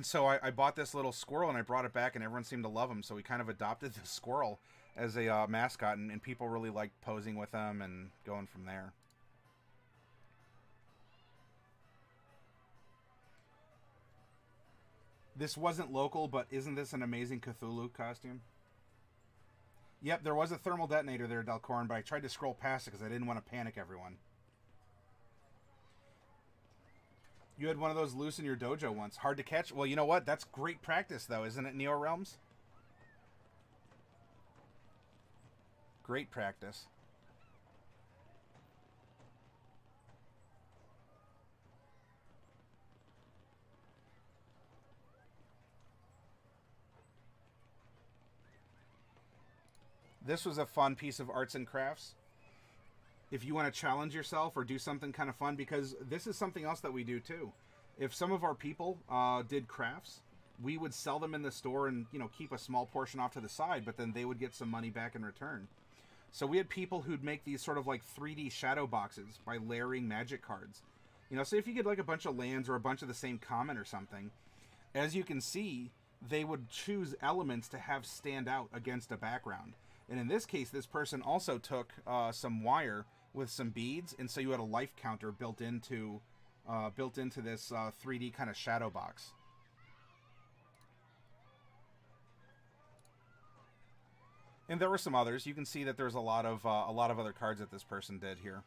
so I bought this little squirrel and I brought it back and everyone seemed to love him. So we kind of adopted the squirrel as a mascot, and people really liked posing with him and going from there. This wasn't local, but isn't this an amazing Cthulhu costume? Yep, there was a thermal detonator there, Delcorn, but I tried to scroll past it because I didn't want to panic everyone. You had one of those loose in your dojo once. Hard to catch? Well, you know what? That's great practice, though, isn't it, Neo Realms? Great practice. This was a fun piece of arts and crafts. If you want to challenge yourself or do something kind of fun, because this is something else that we do too. If some of our people did crafts, we would sell them in the store and keep a small portion off to the side, but then they would get some money back in return. So we had people who'd make these sort of like 3D shadow boxes by layering magic cards. So if you get like a bunch of lands or a bunch of the same common or something, as you can see, they would choose elements to have stand out against a background. And in this case, this person also took some wire with some beads, and so you had a life counter built into this 3D kind of shadow box. And there were some others. You can see that there's a lot of other cards that this person did here.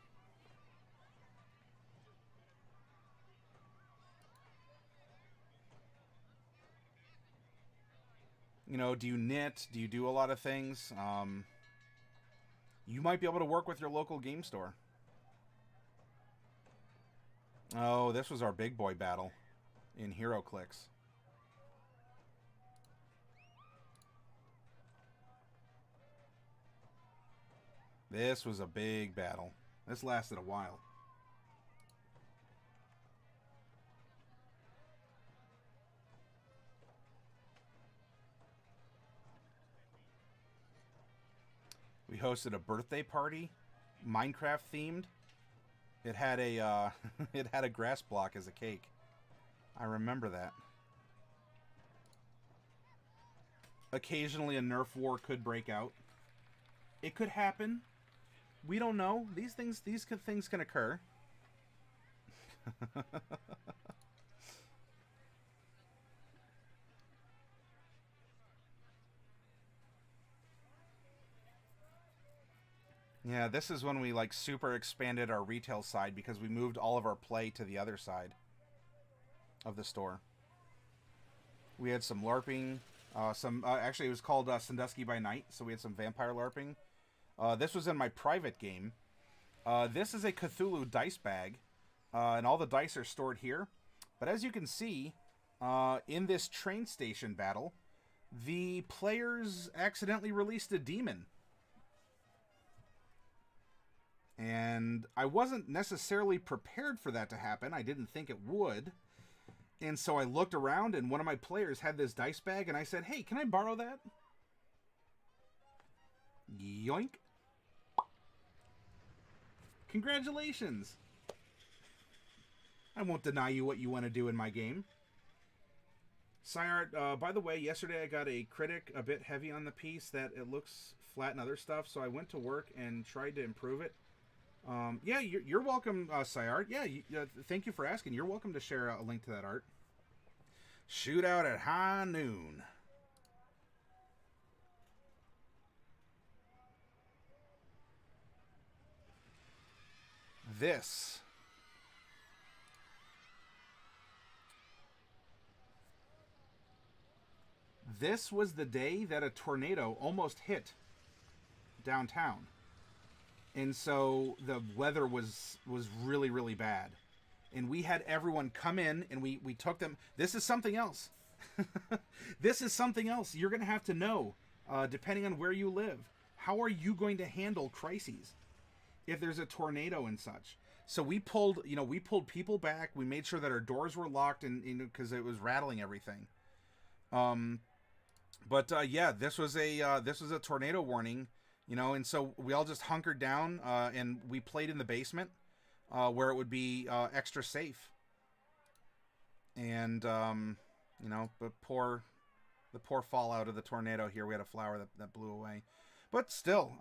Do you knit? Do you do a lot of things? You might be able to work with your local game store. Oh, this was our big boy battle in HeroClix. This was a big battle. This lasted a while. We hosted a birthday party, Minecraft themed. It had a it had a grass block as a cake. I remember that. Occasionally a Nerf war could break out. It could happen. We don't know. These things can occur. Yeah, this is when we like super expanded our retail side because we moved all of our play to the other side of the store. We had some LARPing, actually it was called Sandusky by Night, so we had some vampire LARPing. This was in my private game. This is a Cthulhu dice bag, and all the dice are stored here. But as you can see, in this train station battle, the players accidentally released a demon. And I wasn't necessarily prepared for that to happen. I didn't think it would. And so I looked around, and one of my players had this dice bag, and I said, hey, can I borrow that? Yoink. Congratulations. I won't deny you what you want to do in my game. Cyart, by the way, yesterday I got a critic a bit heavy on the piece that it looks flat and other stuff, so I went to work and tried to improve it. Yeah, you're welcome, Cyart. Yeah, thank you for asking. You're welcome to share a link to that art. Shootout at high noon. This was the day that a tornado almost hit downtown. And so the weather was really, really bad. And we had everyone come in, and we took them. This is something else. This is something else. You're going to have to know, depending on where you live, how are you going to handle crises if there's a tornado and such. So we pulled people back. We made sure that our doors were locked, and because it was rattling everything. Yeah, this was a tornado warning, and so we all just hunkered down, and we played in the basement, where it would be extra safe. And the poor fallout of the tornado here. We had a flower that blew away, but still,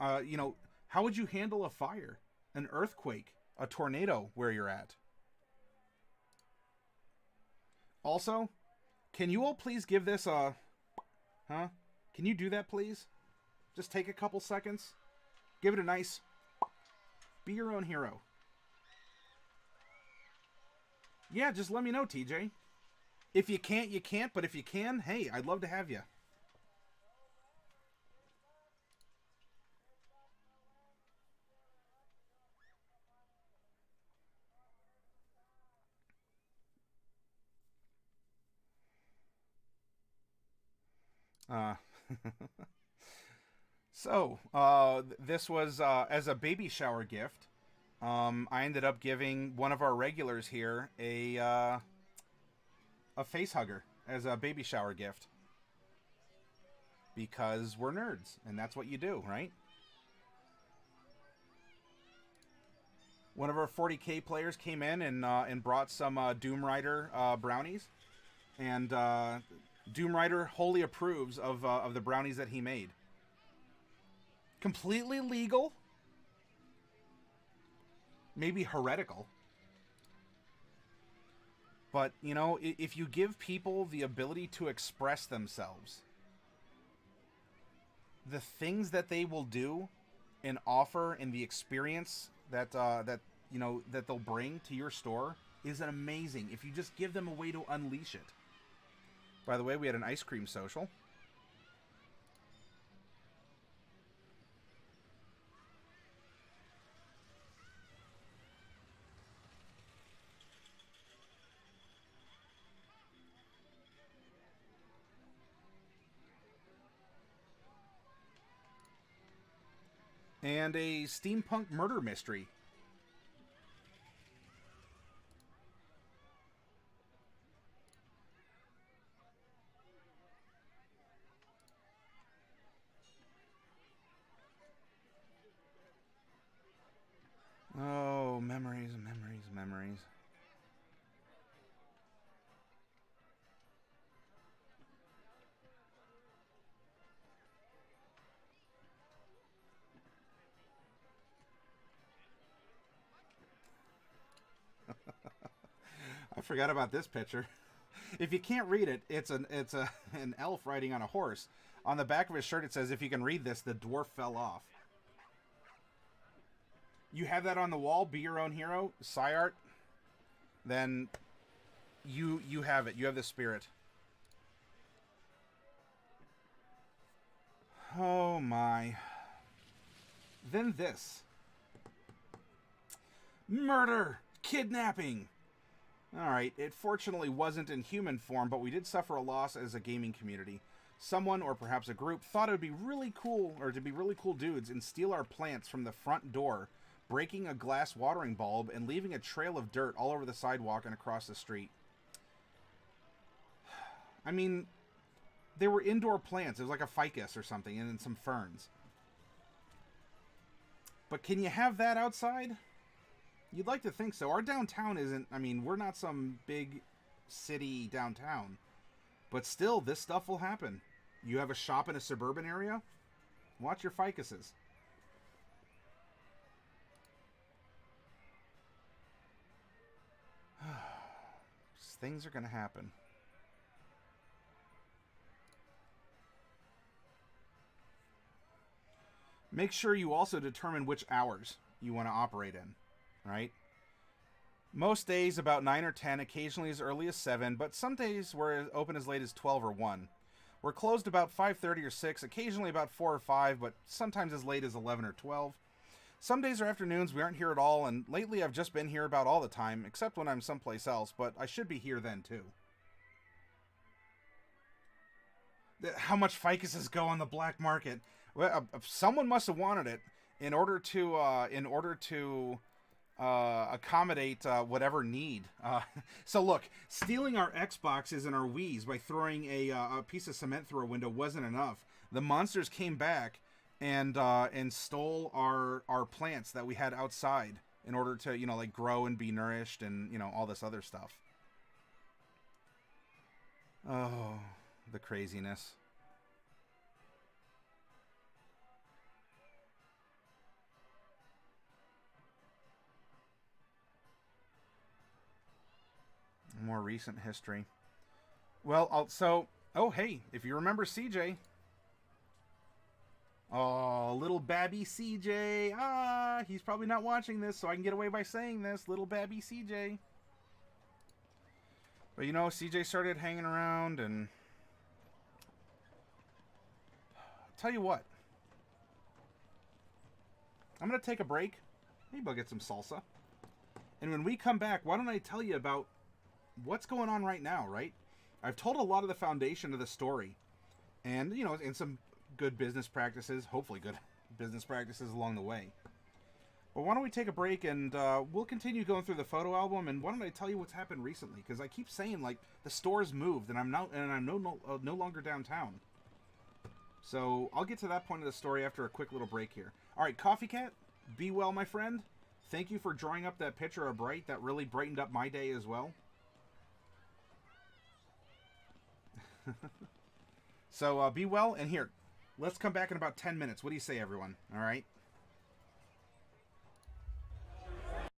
how would you handle a fire, an earthquake, a tornado where you're at? Also, can you all please give this a... Huh? Can you do that, please? Just take a couple seconds. Give it a nice... Be your own hero. Yeah, just let me know, TJ. If you can't, you can't. But if you can, hey, I'd love to have you. So, this was as a baby shower gift. I ended up giving one of our regulars here a face hugger as a baby shower gift. Because we're nerds, and that's what you do, right? One of our 40K players came in and brought some Doom Rider brownies. And Doom Rider wholly approves of the brownies that he made. Completely legal. Maybe heretical. But, if you give people the ability to express themselves, the things that they will do and offer and the experience that they'll bring to your store is amazing. If you just give them a way to unleash it. By the way, we had an ice cream social. And a steampunk murder mystery. Oh, memories, memories, memories. I forgot about this picture. If you can't read it, it's an elf riding on a horse. On the back of his shirt, it says, "If you can read this, the dwarf fell off." You have that on the wall. Be your own hero, Cyart. Then you have it. You have the spirit. Oh my. Then this. Murder! Kidnapping! Alright, it fortunately wasn't in human form, but we did suffer a loss as a gaming community. Someone, or perhaps a group, thought it would be really cool, or to be really cool dudes, and steal our plants from the front door, breaking a glass watering bulb and leaving a trail of dirt all over the sidewalk and across the street. I mean, they were indoor plants. It was like a ficus or something, and then some ferns. But can you have that outside? You'd like to think so. Our downtown isn't... I mean, we're not some big city downtown. But still, this stuff will happen. You have a shop in a suburban area? Watch your ficuses. Things are going to happen. Make sure you also determine which hours you want to operate in, right? Most days about 9 or 10, occasionally as early as 7, but some days we're open as late as 12 or 1. We're closed about 5:30 or 6, occasionally about 4 or 5, but sometimes as late as 11 or 12. Some days or afternoons we aren't here at all, and lately I've just been here about all the time, except when I'm someplace else, but I should be here then too. How much ficuses go on the black market? Well, someone must have wanted it in order to accommodate whatever need. So look, stealing our Xboxes and our Wiis by throwing a piece of cement through a window wasn't enough. The monsters came back and stole our plants that we had outside in order to, you know, like grow and be nourished and, you know, all this other stuff. Oh, the craziness. More recent history. Well, oh, hey, if you remember CJ. Oh, little babby CJ. Ah, he's probably not watching this, so I can get away by saying this. Little babby CJ. But, you know, CJ started hanging around, and... Tell you what. I'm going to take a break. Maybe I'll get some salsa. And when we come back, why don't I tell you about what's going on right now, right? I've told a lot of the foundation of the story. And, you know, and some good business practices, hopefully good business practices along the way. But why don't we take a break and we'll continue going through the photo album, and why don't I tell you what's happened recently? Because I keep saying, like, the store's moved and I'm no longer downtown. So I'll get to that point of the story after a quick little break here. All right, Coffee Cat, be well, my friend. Thank you for drawing up that picture of Bright. That really brightened up my day as well. So be well, and here, let's come back in about 10 minutes. What do you say, everyone? All right?